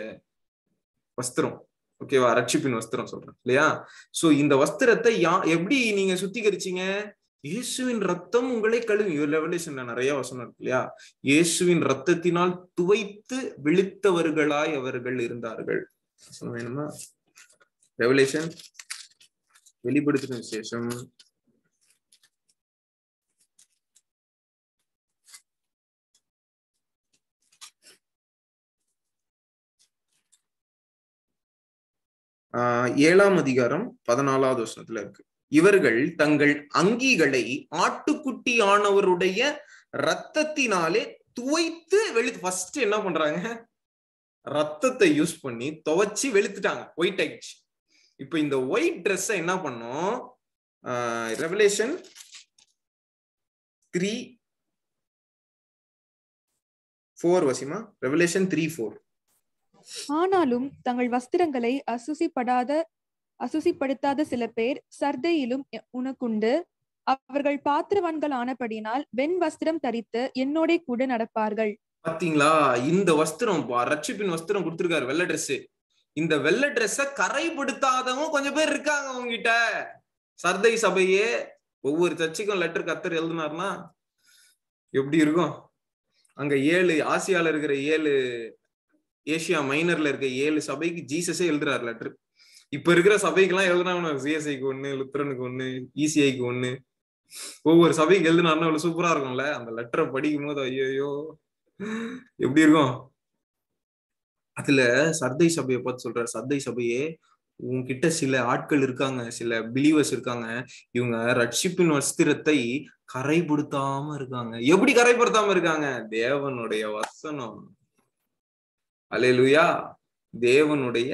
வஸ்திரம். ஓகேவா? ரட்சிப்பின் வஸ்திரம் சொல்றேன் இல்லையா? சோ இந்த வஸ்திரத்தை எப்படி நீங்க சுத்திகரிச்சீங்க? இயேசுவின் ரத்தம் உங்களை கழுவி. ரெவலேஷன்ல நிறைய வசனம் இருக்கு இல்லையா? இயேசுவின் ரத்தத்தினால் துவைத்து விழித்தவர்களாய் அவர்கள் இருந்தார்கள். வேணுமா? ரெவலேஷன் வெளிப்படுத்தின விசேஷம் 7ஆம் அதிகாரம் 14வது வசனத்துல இருக்கு. இவர்கள் தங்கள் அங்கிகளை ஆட்டுக்குட்டி ஆனவருடைய ரத்தத்தினாலே துவைத்து ஃபர்ஸ்ட் என்ன பண்றாங்க? ரத்தத்தை யூஸ் பண்ணி துவைச்சு வெளுத்துட்டாங்க, ஒயிட் ஆயிடுச்சு. இப்ப இந்த ஒயிட் ட்ரெஸ் என்ன பண்ணும்? ரெவலேஷன் 3:4 வசிமா. ரெவலேஷன் 3:4. ஆனாலும் தங்கள் வஸ்திரங்களை அசுசிப்படுத்தாத சில பேர் சர்தையிலும் உனக்குண்டு. அவர்கள் பாத்திரவான்கள் ஆனபடினால் வெண் வஸ்திரம் தரித்து என்னோட கூட நடப்பார்கள். பாத்தீங்களா? இந்த வஸ்திரம், ரட்சிப்பின் வஸ்திரம் கொடுத்திருக்காரு, வெள்ளை ட்ரெஸ். இந்த வெள்ளை ட்ரெஸ்ஸ கரைப்படுத்தாதவங்க கொஞ்சம் பேர் இருக்காங்க உங்ககிட்ட. சர்தை சபையே ஒவ்வொரு சர்ச்சுக்கும் லெட்டர் கர்த்தர் எழுதினார்னா எப்படி இருக்கும்? அங்க 7 ஆசியால இருக்கிற 7 ஏசியா மைனர்ல இருக்க 7 சபைக்கு ஜீசஸே எழுதுறாரு லெட்டர். இப்ப இருக்கிற சபைக்கு எல்லாம் எழுதுனா சிஎஸ்ஐக்கு 1, லுத்தரனுக்கு 1, இசிஐக்கு 1, ஒவ்வொரு சபைக்கு எழுதுனாருன்னா அவ்வளவு சூப்பரா இருக்கும்ல. அந்த லெட்டரை படிக்கும் போது ஐயோ எப்படி இருக்கும்? அதுல சர்தை சபையை பார்த்து சொல்றாரு, சர்தை சபையே உன்கிட்ட சில ஆட்கள் இருக்காங்க, சில பிலீவர்ஸ் இருக்காங்க, இவங்க ரட்சிப்பின் வஸ்திரத்தை கரைப்படுத்தாம இருக்காங்க. எப்படி கரைப்படுத்தாம இருக்காங்க? தேவனுடைய வசனம். அல்லேலூயா. தேவனுடைய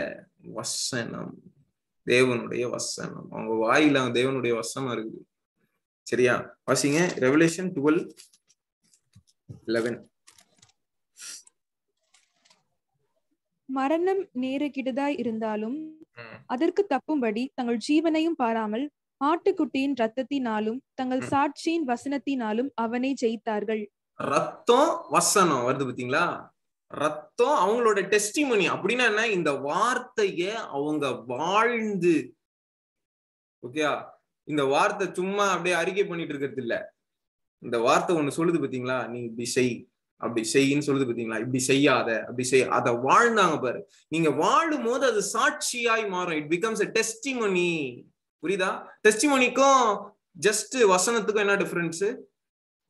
வசனம், தேவனுடைய வசனம். அவங்க வாயில தேவனுடைய வசனம் இருக்குது. சரியா? வாசிங்க ரெவலேஷன் 12:11. மரணம் நேருகிட்டதாய் இருந்தாலும் அதற்கு தப்பும்படி தங்கள் ஜீவனையும் பாராமல் ஆட்டுக்குட்டியின் ரத்தத்தினாலும் தங்கள் சாட்சியின் வசனத்தினாலும் அவனை ஜெயித்தார்கள். ரத்தம் வசனம் வருது பாத்தீங்களா? ரத்தம் அவங்களோட டெஸ்டிமனி. அப்படின்னா என்ன? இந்த வார்த்தைய அவங்க வாழ்ந்து, ஓகே, இந்த வார்த்தை சும்மா அப்படியே அறிக்கை பண்ணிட்டு இருக்கிறது இல்ல. இந்த வார்த்தை ஒண்ணு சொல்லுது பாத்தீங்களா? நீ இப்படி செய், அப்படி செய்யின்னு சொல்லுது பாத்தீங்களா? இப்படி செய்யாத, அப்படி செய். அதை வாழ்ந்தாங்க பாரு. நீங்க வாழும் போது அது சாட்சியாய் மாறும். It becomes a testimony. புரியுதா? டெஸ்டிமோனிக்கும் ஜஸ்ட் வசனத்துக்கும் என்ன டிஃபரன்ஸ்?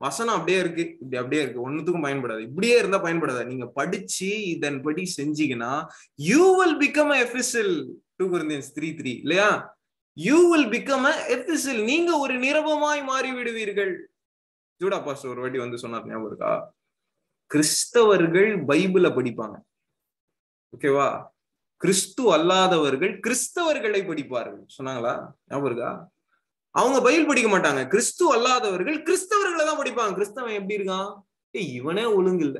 வசனம் அப்படியே இருக்கு, இப்படி அப்படியே இருக்கு, ஒன்னுத்துக்கும் பயன்படாது. இப்படியே இருந்தா பயன்படாது. நீங்க படிச்சு இதன்படி செஞ்சீங்கன்னா you will become a epistle. 2 Corinthians 3:3 இல்லையா? you will become a epistle. நீங்க ஒரு நிரபமாய் மாறி விடுவீர்கள். ஜூடா பாஸ்டர் ஒரு வாட்டி வந்து சொன்னார், ஞாபகம் இருக்கா? கிறிஸ்தவர்கள் பைபிளை படிப்பாங்க, ஓகேவா? கிறிஸ்து அல்லாதவர்கள் கிறிஸ்தவர்களை படிப்பார்கள் சொன்னாங்களா? ஞாபகம் இருக்கா? அவங்க பைபிள் படிக்க மாட்டாங்க. கிறிஸ்து அல்லாதவர்கள் கிறிஸ்தவர்களை தான் படிப்பாங்க. கிறிஸ்தவன் எப்படி இருக்கான்? இவனே ஒழுங்கு இல்ல.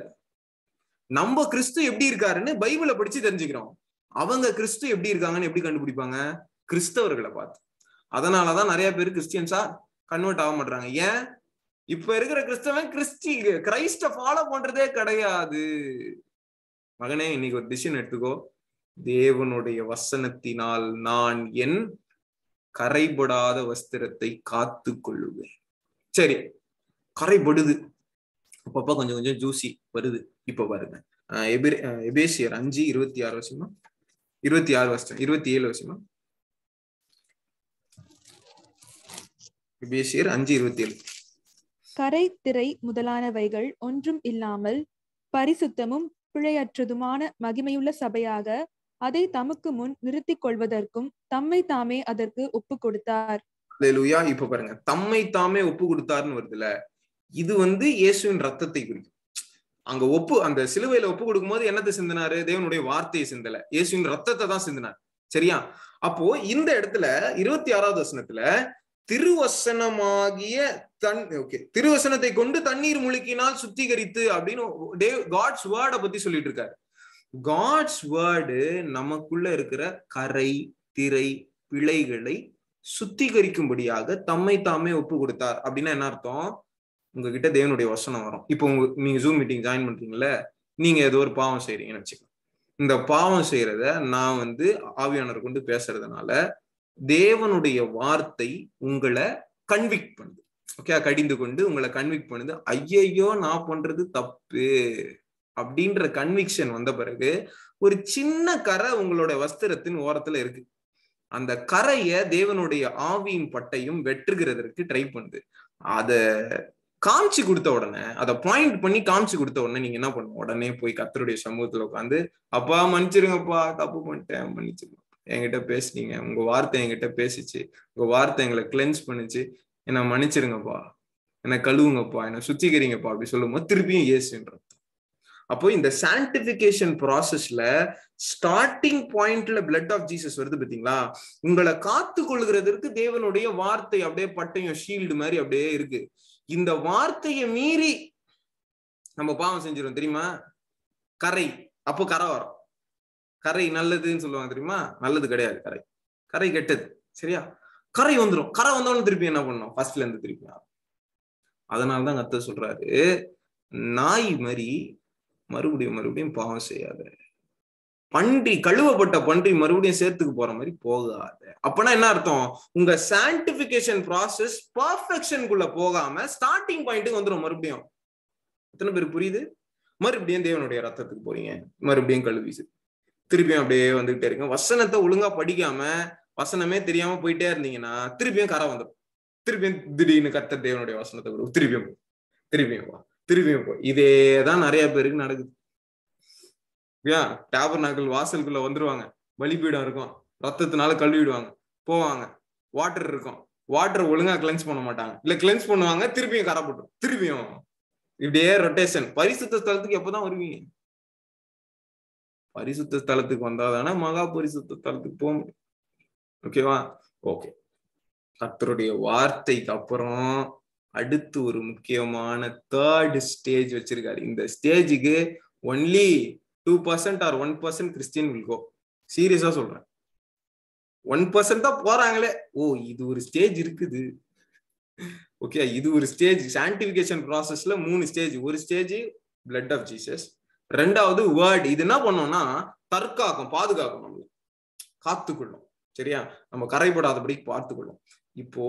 நம்ம கிறிஸ்து எப்படி இருக்காருன்னு பைபிளை படிச்சு தெரிஞ்சுக்கிறோம். அவங்க கிறிஸ்து எப்படி இருக்காங்கன்னு எப்படி கண்டுபிடிப்பாங்க? கிறிஸ்தவர்களை பார்த்து. அதனாலதான் நிறைய பேர் கிறிஸ்டியன்ஸா கன்வெர்ட் ஆக மாட்டாங்க. ஏன்? இப்ப இருக்கிற கிறிஸ்தவன் கிரைஸ்ட ஃபாலோ பண்றதே கிடையாது. மகனே, இன்னைக்கு ஒரு டிசிஷன் எடுத்துக்கோ. தேவனுடைய வசனத்தினால் நான் என் கரைபடாத வஸ்திரத்தை காத்து கொள்ளுவேன். சரி, கரைபடுது, அப்பப்ப கொஞ்சம் கொஞ்சம் ஜூசி வருது. இப்ப பாருங்க, எபேசியர் 5:26 வசனம், 26 வருஷம், 27 வருஷமா. எபேசியர் 5:27. கரை திரை முதலானவைகள் ஒன்றும் இல்லாமல் பரிசுத்தமும் பிழையற்றதுமான மகிமையுள்ள சபையாக அதை தமக்கு முன் நிறுத்திக் கொள்வதற்கும் தம்மை தாமே அதற்கு ஒப்பு கொடுத்தார். அல்லேலூயா. இப்ப பாருங்க, தம்மை தாமே ஒப்பு கொடுத்தாருன்னு வருதுல, இது இயேசுவின் ரத்தத்தை குறிக்கும். அங்க அந்த சிலுவையில ஒப்பு கொடுக்கும் போது என்னத்தை சிந்தினாரு? தேவனுடைய வார்த்தையை சிந்தல, இயேசுவின் ரத்தத்தை தான் சிந்தினார். சரியா? அப்போ இந்த இடத்துல 26வது வசனத்துல திருவசனமாகிய திருவசனத்தை கொண்டு தண்ணீர் முழுக்கினால் சுத்திகரித்து அப்படின்னு காட்ஸ் வேர்டை பத்தி சொல்லிட்டு இருக்காரு. காட்ஸ் வேர்டு நமக்குள்ள இருக்கிற கரை திரை பிழைகளை சுத்திகரிக்கும்படியாக தம்மை தாமே ஒப்பு கொடுத்தார். அப்படின்னா என்ன அர்த்தம்? உங்ககிட்ட தேவனுடைய வசனம் வரும். இப்போ நீங்க ஜூம் மீட்டிங் ஜாயின் பண்றீங்கல்ல, நீங்க ஏதோ ஒரு பாவம் செய்றீங்கன்னு வச்சுக்கோங்க. இந்த பாவம் செய்யறத நான் ஆவியானவர் கொண்டு பேசுறதுனால தேவனுடைய வார்த்தை உங்களை கன்விக்ட் பண்ணுது. ஓகே, கடிந்து கொண்டு உங்களை கன்விக்ட் பண்ணுது. ஐயையோ நான் பண்றது தப்பு அப்படின்ற கன்விக்ஷன் வந்த பிறகு ஒரு சின்ன கரை உங்களோட வஸ்திரத்தின் ஓரத்துல இருக்கு. அந்த கரைய தேவனுடைய ஆவியின் பட்டையும் வெட்டுகிறதற்கு ட்ரை பண்ணுது. அத காமிச்சு கொடுத்த உடனே, அதை பாயிண்ட் பண்ணி காமிச்சு கொடுத்த உடனே நீங்க என்ன பண்ணுங்க, உடனே போய் கர்த்தருடைய சமூகத்துல உட்காந்து, அப்பா மன்னிச்சிருங்கப்பா, தப்பு பண்ணிட்டேன், மன்னிச்சிருங்க, என்கிட்ட பேசுனீங்க, உங்க வார்த்தை என்கிட்ட பேசிச்சு, உங்க வார்த்தை எங்களை கிளென்ஸ் பண்ணுச்சு, என்னை மன்னிச்சிருங்கப்பா, என்னை கழுவுங்கப்பா, என்னை சுத்திகரிங்கப்பா அப்படி சொல்லும்போது திருப்பியும் இயேசுன்ற. அப்போ இந்த சான்டிபிகேஷன் ப்ராசஸ்ல ஸ்டார்டிங் பாயிண்ட்ல பிளட் ஆஃப் ஜீசஸ் வருது பாத்தீங்களா. உங்களை காத்து கொள்கிறதற்கு தேவனுடைய வார்த்தை அப்படியே பட்டையும் ஷீல்டு மாதிரி அப்படியே இருக்கு. இந்த வார்த்தையை மீறி நம்ம பாவம் செஞ்சிடும் தெரியுமா. கரை, அப்போ கரை வரும். கரை நல்லதுன்னு சொல்லுவாங்க தெரியுமா, நல்லது கிடையாது. கரை, கரை கெட்டது. சரியா, கரை வந்துடும். கரை வந்தோன்னு திருப்பி என்ன பண்ணணும், ஃபர்ஸ்ட்ல இருந்து திருப்பி. அதனாலதான் கர்த்தர் சொல்றாரு, நாய் மாதிரி மறுபடியும் பாவம் செய்யாத, பன்றி, கழுவப்பட்ட பன்றி மறுபடியும் சேர்த்துக்கு போற மாதிரி போகாத. அப்பனா என்ன அர்த்தம், உங்க சான்டிபிகேஷன் ப்ராசஸ் பர்ஃபெக்ஷனுக்குள்ள போகாம ஸ்டார்டிங் பாயிண்ட்டுக்கு வந்துடும். மறுபடியும் எத்தனை பேர் புரியுது? மறுபடியும் தேவனுடைய ரத்தத்துக்கு போறீங்க, மறுபடியும் கழுவிச்சு திருப்பியும் அப்படியே வந்துகிட்டே இருங்க. வசனத்தை ஒழுங்கா படிக்காம வசனமே தெரியாம போயிட்டே இருந்தீங்கன்னா திருப்பியும் கரை வந்துடும். திருப்பியும் திடீர்னு கர்த்தர் தேவனுடைய வசனத்தை திருப்பியும் போ. இதேதான் நிறைய பேருக்கு நடக்குது. டேபர்நாக்கிள் வாசலுக்குள்ள வந்துருவாங்க, பலிபீடம் இருக்கும், ரத்தத்தினால கழுவிடுவாங்க, போவாங்க, வாட்டர் இருக்கும், வாட்டர் ஒழுங்கா கிளென்ஸ் பண்ண மாட்டாங்க, இல்ல கிளென்ஸ் பண்ணுவாங்க, திருப்பியும் கரை போட்டுரும், திருப்பியும் இப்படியே ரொட்டேஷன். பரிசுத்த ஸ்தலத்துக்கு எப்பதான் வருவீங்க? பரிசுத்த ஸ்தலத்துக்கு வந்தாதானே மகா பரிசுத்த ஸ்தலத்துக்கு போக முடியும். ஓகேவா? ஓகே, கர்த்தருடைய வார்த்தைக்கு அப்புறம் அடுத்து ஒரு முக்கியமான தேர்ட் ஸ்டேஜ் வச்சிருக்காரு. இந்த ஸ்டேஜுக்கு only 2% or 1% Christian will go. சீரியஸா சொல்றேன், 1% தான் போறாங்களே. ஓ, இது ஒரு ஸ்டேஜ் இருக்குது. ஓகே, இது ஒரு ஸ்டேஜ். சான்டிபிகேஷன் ப்ராசஸ்ல 3 ஸ்டேஜ். ஒரு ஸ்டேஜ் பிளட் ஆஃப் ஜீசஸ், ரெண்டாவது வேர்ட். இது என்ன பண்ணோம்னா தற்காக்கும், பாதுகாக்கும், நம்மள காத்துக்கொள்ளும். சரியா, நம்ம கரைபடாதபடி பார்த்துக்கொள்ளும். இப்போ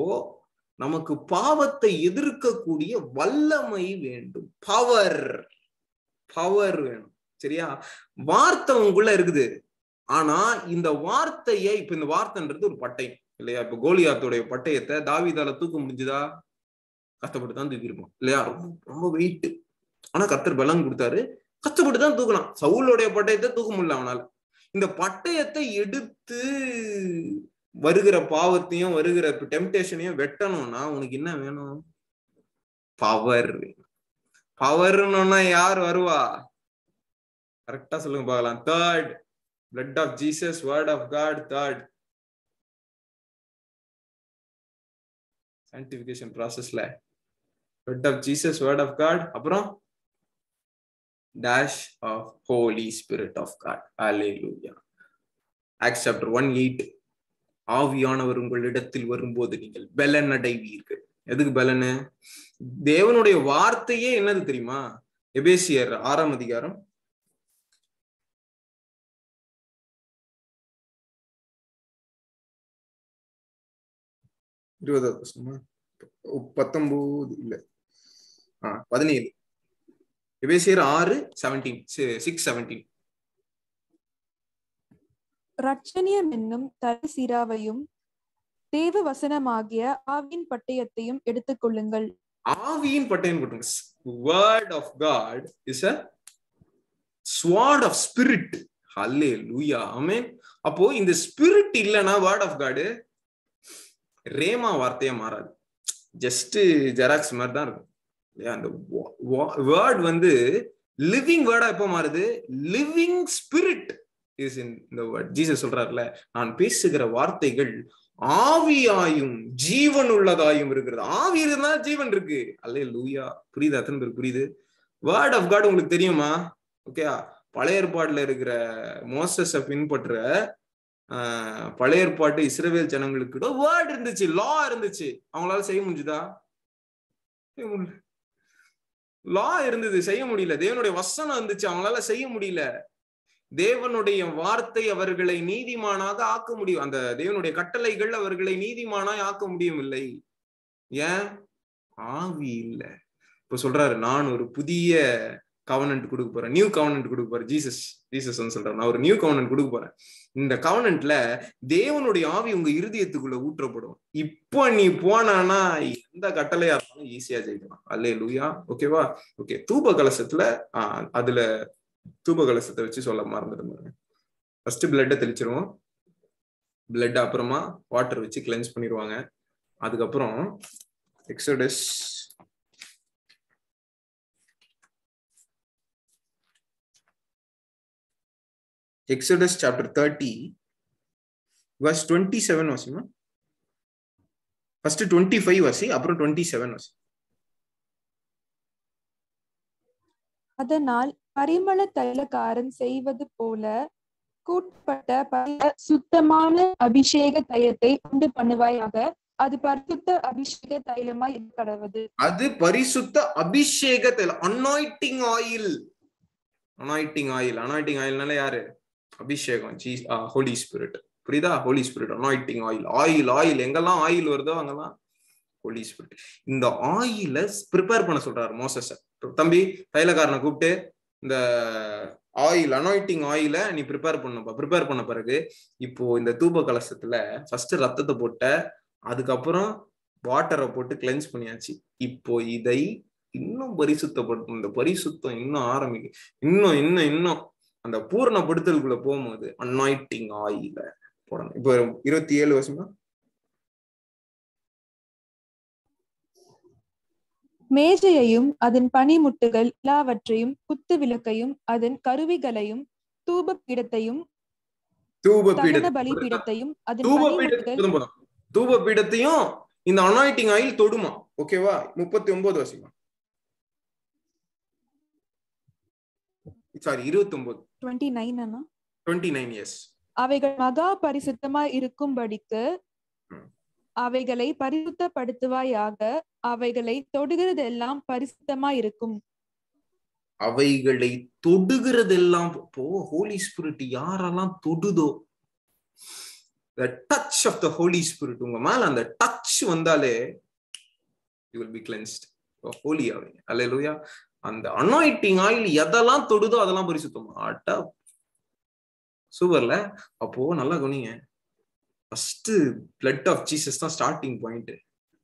நமக்கு பாவத்தை எதிர்க்கக்கூடிய வல்லமை வேண்டும், பவர் வேணும். சரியா, வார்த்தை உங்களுக்குள்ள இருக்குது. ஆனா இந்த வார்த்தையை, இப்ப இந்த வார்த்தைன்றது ஒரு பட்டயம் இல்லையா. இப்ப கோலியாத்துடைய பட்டயத்தை தாவீதால தூக்க முடிஞ்சுதா? கஷ்டப்பட்டு தான் தூக்கி இருப்போம் இல்லையா, ரொம்ப வெயிட். ஆனா கர்த்தர் பலம் கொடுத்தாரு, கஷ்டப்பட்டு தான் தூக்கலாம். சவுலுடைய பட்டயத்தை தூக்க முடியல அவனால. இந்த பட்டயத்தை எடுத்து வருகிற பாவத்தையும் வருகிற டெம்டேஷனையும் வெட்டணும்னா உனக்கு என்ன வேணும்? பவர். பவர்னா யார் வருவா? கரெக்டா சொல்லுங்க பார்க்கலாம். Third, blood of Jesus, word of God. Third sanctification processல blood of Jesus, word of God, அப்புறம் dash of Holy Spirit of God. Hallelujah. Acts chapter 1:8, ஆவியானவர் உங்களிடத்தில் வரும்போது நீங்கள் பலன் அடைவீர்கள். எதுக்கு பலனு? தேவனுடைய வார்த்தையே என்னது தெரியுமா? எபேசியர் 6ஆம் அதிகாரம் 17. எபேசியர் 6:17. ரட்சணியம் என்னும் தலை சீராவையும் தேவ வசனமாகிய ஆவியின் பட்டயத்தையும் எடுத்துக்கொள்ளுங்கள். ஆவியின் பட்டயம் போட்டுங்க. Word of God is a sword of spirit. Hallelujah. Amen. அப்போ இந்த ஸ்பிரிட் இல்லைன்னா வேர்ட் ஆஃப் காட் ரேமா வார்த்தையா மாறாது, ஜஸ்ட் ஜெராக்ஸ் மாதிரி தான் இருக்கும். அந்த வேர்ட் வந்து லிவிங் வேர்டா எப்போ மாறுது? Living spirit is in the word. Jesus சொல்றாருல, நான் பேசுகிற வார்த்தைகள் ஆவியாயும் ஜீவன் உள்ளதாயும் இருக்கிறது. ஆவி இருந்தா ஜீவன் இருக்கு. அல்லேலூயா. புரியுது? அத்தனை பேர் புரியுது? வேர்ட் ஆஃப் காட் உங்களுக்கு தெரியுமா? ஓகே, பழைய ஏற்பாடுல இருக்கிற மோசஸை பின்பற்ற பழைய ஏற்பாட்டு இஸ்ரவேல் ஜனங்களுக்கு வேர்ட் இருந்துச்சு, லா இருந்துச்சு. அவங்களால செய்ய முடிஞ்சுதா? லா இருந்தது, செய்ய முடியல. தேவனுடைய வசனம் இருந்துச்சு, அவங்களால செய்ய முடியல. தேவனுடைய வார்த்தை அவர்களை நீதிமானாக ஆக்க முடியும். அந்த தேவனுடைய கட்டளைகள் அவர்களை நீதிமானாய் ஆக்க முடியவில்லை. ஏன்? ஆவி இல்ல. இப்ப சொல்றாரு, நான் ஒரு புதிய கவர்னன்ட் கொடுக்க போறேன், நியூ கவர்னன்ட் கொடுக்க போறேன். ஜீசஸ் வந்து சொல்றாரு, நான் ஒரு நியூ கவர்னன்ட் கொடுக்க போறேன். இந்த கவர்னன்ட்ல தேவனுடைய ஆவி உங்க இருதயத்துக்குள்ள ஊற்றப்படும். இப்போ நீ போனானா எந்த கட்டளையா இருந்தாலும் ஈஸியா ஜெயிக்கலாம். அல்லேலூயா. ஓகேவா? ஓகே. தூப கலசத்துல அதுல தூப கலசத்தை வச்சு சொல்ல மறந்துட்டு, ஃபர்ஸ்ட் பிளட்டை தெளிச்சிருவோம். பிளட் அப்புறமா வாட்டர் வச்சு கிளென்ஸ் பண்ணிடுவாங்க. அதுக்கப்புறம் exodus chapter 30 verse 27 Wasima. First 25 வாசி, அப்புறம் 27 வாசி. அதனால் பரிமள தைலக்காரன் செய்வது போல கூட்டப்பட்ட சுத்தமான அபிஷேக தைலத்தை உண்டு பண்ணுவாயாக. அது பரிசுத்த அபிஷேக தைலமாய் கடவது. அது பரிசுத்த அபிஷேக தைலம், அனாயிட்டிங் ஆயில். அனாயிட்டிங் ஆயில், அனாயிட்டிங் ஆயில்னால யாரு? அபிஷேகம், ஹோலி ஸ்பிரிட். புரியுதா? Holy spirit, anointing oil. Oil oil எங்கெல்லாம் ஆயில் வருதோ அங்கெல்லாம் ஹோலி ஸ்பிரிட். இந்த ஆயில ப்ரிப்பேர் பண்ண சொல்றாரு மோசஸ். தம்பி, தைலக்காரனை கூப்பிட்டு இந்த ஆயில், அனாயிட்டிங் ஆயில நீ ப்ரிப்பேர் பண்ண பிறகு இப்போ இந்த தூப கலசத்துல ஃபர்ஸ்ட் ரத்தத்தை போட்ட, அதுக்கப்புறம் வாட்டரை போட்டு கிளென்ஸ் பண்ணியாச்சு. இப்போ இதை இன்னும் பரிசுத்தப்படுத்தும். இந்த பரிசுத்தம் இன்னும் ஆரம்பிக்கும். இன்னும் இன்னும் இன்னும் அந்த பூரணப்படுத்தலுக்குள்ள போகும்போது அனாயிட்டிங் ஆயில போடணும். இப்போ 27 வருஷமா மேஜையையும் அதன் பனிமுட்டுகள் எல்லாவற்றையும், குத்து விளக்கையும் அதன் கருவிகளையும், தூப பீடத்தையும் பலிபீடத்தையும் அதன் தூப பீடத்தையும் இந்த அனாயிட்டிங் ஆயில் தொடுமா. ஓகேவா? 39 வருஷமா, சாரி 29 எஸ். அவைகள் மகா பரிசுத்தமாய் இருக்கும்படிக்கு அவைகளை பரிசுத்தப்படுத்துவாயாக. அவைகளை தொடுகிறதெல்லாம் பரிசுத்தமாய் இருக்கும். அவைகளை தொடுகிறதெல்லாம், ஹோலி ஸ்பிரிட் யாரெல்லாம் தொடுதோ, the touch of the Holy Spirit, உங்க மேல அந்த டச் வந்தாலே you will be cleansed. holy ஆவீங்க. அல்லேலூயா. அந்த அனாயிட்டிங் ஆயில் எதெல்லாம் தொடுதோ அதெல்லாம் பரிசுத்தம். ஆட்டா சூப்பர்ல. அப்போ நல்லா கவனிங்க, ஃபர்ஸ்ட் பிளட் ஆஃப் ஜீசஸ் தான் ஸ்டார்டிங் பாயிண்ட்.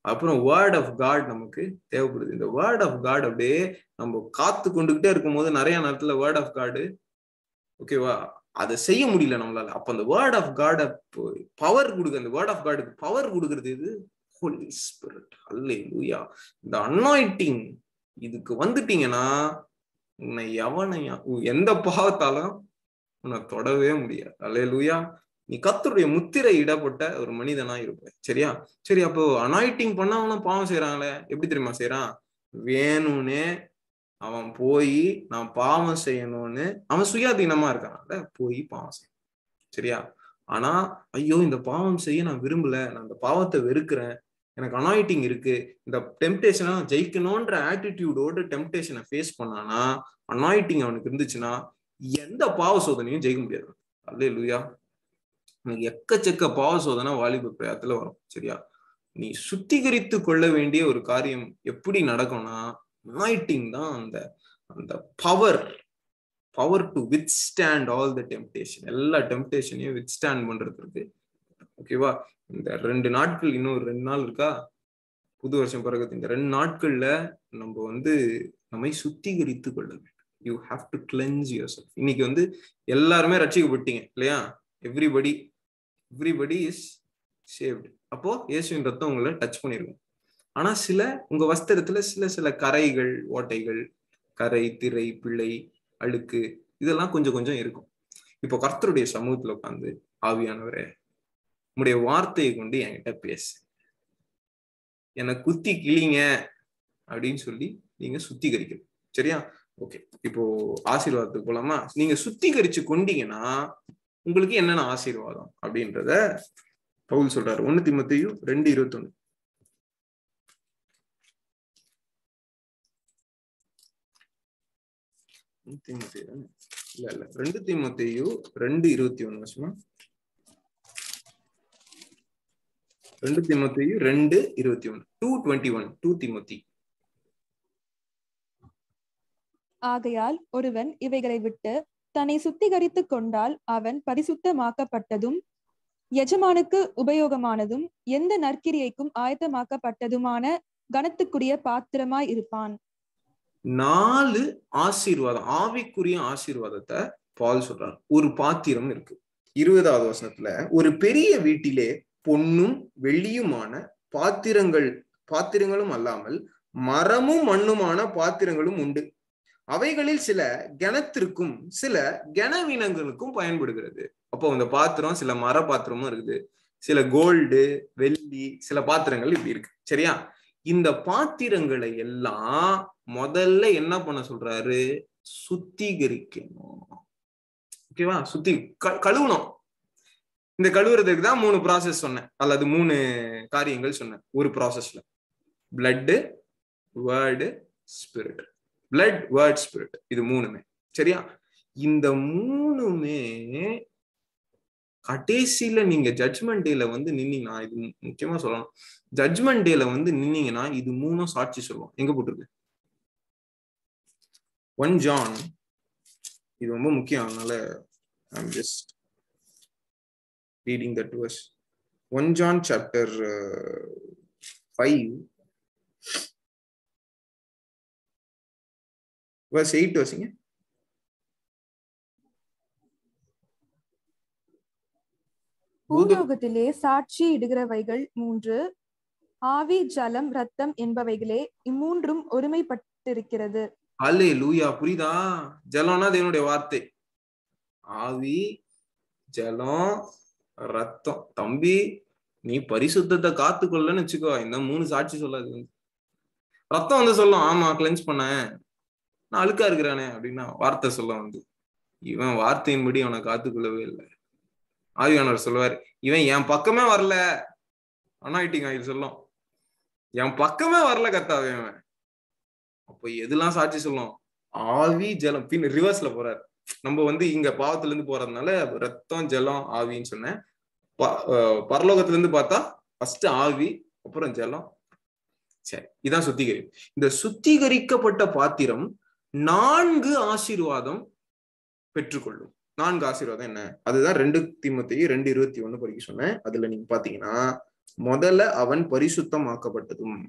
அப்புறம் வேர்ட் ஆஃப் காட் நமக்கு தேவைப்படுது. இந்த வேர்ட் ஆஃப் காட் அப்படியே நம்ம காத்து கொண்டுகிட்டே இருக்கும் போது நிறைய நேரத்துல வேர்ட் ஆஃப் காடு, ஓகேவா, அதை செய்ய முடியல நம்மளால. அப்ப அந்த வேர்ட் ஆஃப் காட் பவர் கொடுக்குறது, அந்த வேர்ட் ஆஃப் காடுக்கு பவர் கொடுக்கறது இது ஹோலி ஸ்பிரிட். அல்லேலூயா. இந்த அனாயிட்டிங் இதுக்கு வந்துட்டீங்கன்னா உன்னை எவனையா எந்த பாவத்தாலும் உன்னை தொடவே முடியாது. அல்லேலூயா. நீ கர்த்தருடைய முத்திரை இடப்பட்ட ஒரு மனிதனா இருப்ப. சரியா? சரி, அப்போ அனாயிட்டிங் பண்ணவனும் பாவம் செய்யறாங்களே, எப்படி தெரியுமா செய்யறான்? வேணும்னே அவன் போய் நான் பாவம் செய்யணும்னு அவன் சுயாதீனமா இருக்கான்ல, போய் பாவம் செய்ய. சரியா? ஆனா ஐயோ இந்த பாவம் செய்ய நான் விரும்பல, நான் இந்த பாவத்தை வெறுக்கிறேன், எனக்கு அனாயிட்டிங் இருக்கு, இந்த டெம்டேஷனை ஜெயிக்கணும்ன்ற ஆட்டிடியூடோட டெம்டேஷனை ஃபேஸ் பண்ணானா, அனாயிட்டிங் அவனுக்கு இருந்துச்சுன்னா எந்த பாவ சோதனையும் ஜெயிக்க முடியாது. அல்லேலூயா. உனக்கு எக்கச்சக்க பாவ சோதனை வாலிப பிரயத்துல வரும். சரியா? நீ சுத்திகரித்து கொள்ள வேண்டிய ஒரு காரியம் எப்படி நடக்கும்னா, அனாயிட்டிங் தான் அந்த அந்த power to withstand all the temptation. எல்லா டெம்டேஷனையும் வித்ஸ்டாண்ட் பண்றதுக்கு. ஓகேவா? இந்த 2 நாட்கள், இன்னும் 2 நாள் இருக்கா புது வருஷம் பிறகு, இந்த 2 நாட்கள்ல நம்ம நம்மை சுத்திகரித்து கொள்ள வேண்டும். You have to cleanse your self. இன்னைக்கு எல்லாருமே ரட்சிக்கப்பட்டீங்க இல்லையா? Everybody is saved. அப்போ இயேசுவின் ரத்தம் உங்களை டச் பண்ணிருக்கும். ஆனா உங்க வஸ்திரத்துல சில கரைகள், ஓட்டைகள், கரை, திரை, பிழை, அழுக்கு இதெல்லாம் கொஞ்சம் கொஞ்சம் இருக்கும். இப்போ கர்த்தருடைய சமூகத்துல உட்கார்ந்து, ஆவியானவரே உங்களுடைய வார்த்தையை கொண்டு என்கிட்ட பேசு, என்னை குத்தி கிளிங்க அப்படின்னு சொல்லி நீங்க சுத்திகரிக்கணும். சரியா? ஓகே, இப்போ ஆசீர்வாதத்துக்கு போலாமா? நீங்க சுத்திகரிச்சு கொண்டீங்கன்னா உங்களுக்கு என்னென்ன ஆசீர்வாதம் அப்படின்றத பவுல் சொல்றாரு. 1 தீமோத்தேயு 2:21. 2 தீமோத்தேயு 2:21 வருஷமா. 2 தீமோத்தேயு 2:21. 2:21. 2 தீமோத்தி. ஆகையால் ஒருவன் இவைகளை விட்டு தன்னை சுத்திகரித்துக் கொண்டால் அவன் பரிசுத்தமாக்கப்பட்டதும் எஜமானுக்கு உபயோகமானதும் எந்த நற்கிரியைக்கும் ஆயத்தமாக்கப்பட்டதுமான கனத்துக்குரிய பாத்திரமாய் இருப்பான். 4 ஆசீர்வாதம், ஆவிக்குரிய ஆசீர்வாதத்தை பால் சொல்றார். ஒரு பாத்திரம் இருக்கு. 20வது வசனத்துல, ஒரு பெரிய வீட்டிலே பொன்னும் வெள்ளியுமான பாத்திரங்களும் அல்லாமல் மரமும் மண்ணுமான பாத்திரங்களும் உண்டு. அவைகளில் சில கனத்திற்கும் சில கனவீனங்களுக்கும் பயன்படுகிறது. அப்போ அந்த பாத்திரம் சில மர பாத்திரமும் இருக்குது, சில கோல்டு வெள்ளி சில பாத்திரங்கள் இப்படி இருக்கு. சரியா? இந்த பாத்திரங்களை எல்லாம் முதல்ல என்ன பண்ண சொல்றாரு? சுத்திகரிக்கணும். ஓகேவா? கழுவணும். இந்த கழுவுறதுக்கு தான் 3 ப்ராசஸ் சொன்னேன், அல்லது 3 காரியங்கள் சொன்னேன் ஒரு ப்ராசஸ்ல. Blood, word, spirit. Blood, word, spirit, இது 3மே. சரியா? இந்த 3மே கடைசியில நீங்க ஜட்ஜ்மெண்ட் டேல வந்து நின்னீங்கன்னா, இது முக்கியமா சொல்லணும், ஜட்ஜ்மெண்ட் டேல வந்து நின்னீங்கன்னா இது 3ம் சாட்சி சொல்லுவோம். எங்க போட்டிருக்கு? 1 John. இது ரொம்ப முக்கியம், அதனால I'm just reading that verse. 1 John chapter 5 verse 8 வசிங்க. பூலோகத்திலே சாட்சி இடுகிறவைகள் 3, ஆவி, ஜலம், ரத்தம் என்பவைகளே. இம்மூன்றும் ஒருமைப்பட்டிருக்கிறது. அல்லேலூயா. புரியுதா? ஜலம்னா தேவனுடைய வார்த்தை, ஆவி, ஜலம், ரத்தம். தம்பி, நீ பரிசுத்தத்தை காத்துக்கொள்ளன்னு வச்சுக்கோ, இந்த 3 சாட்சி சொல்லாது. ரத்தம் வந்து சொல்லும், ஆமா கிளென்ஸ் பண்ண, நான் அழுக்கா இருக்கிறானே அப்படின்னா வார்த்தை சொல்ல வந்து, இவன் வார்த்தையின்படி அவனை காத்துக்கொள்ளவே இல்லை. ஆவியானவர் சொல்லுவார், இவன் என் பக்கமே வரல. அனாயிட்டிங் ஆயில் சொல்லும், என் பக்கமே வரல கர்த்தாவே. அவன் அப்போ எதெல்லாம் சாட்சி சொல்லும்? ஆவி, ஜலம். பின் ரிவர்ஸ்ல போறாரு. நம்ம வந்து இங்க பாவத்துல இருந்து போறதுனால ரத்தம், ஜலம், ஆவின்னு சொன்னேன். பரலோகத்துல இருந்து பார்த்தா ஃபர்ஸ்ட் ஆவி, அப்புறம் ஜலம். சரி, இதான் சுத்திகரி. இந்த சுத்திகரிக்கப்பட்ட பாத்திரம் 4 ஆசீர்வாதம் பெற்றுக்கொள்ளும். 4 ஆசீர்வாதம் என்ன? அதுதான் 2 தீமோத்தேயு 2:21 படிக்க சொன்னேன். அதுல நீங்க பாத்தீங்கன்னா, முதல்ல அவன் பரிசுத்தமாக்கப்பட்டதும்,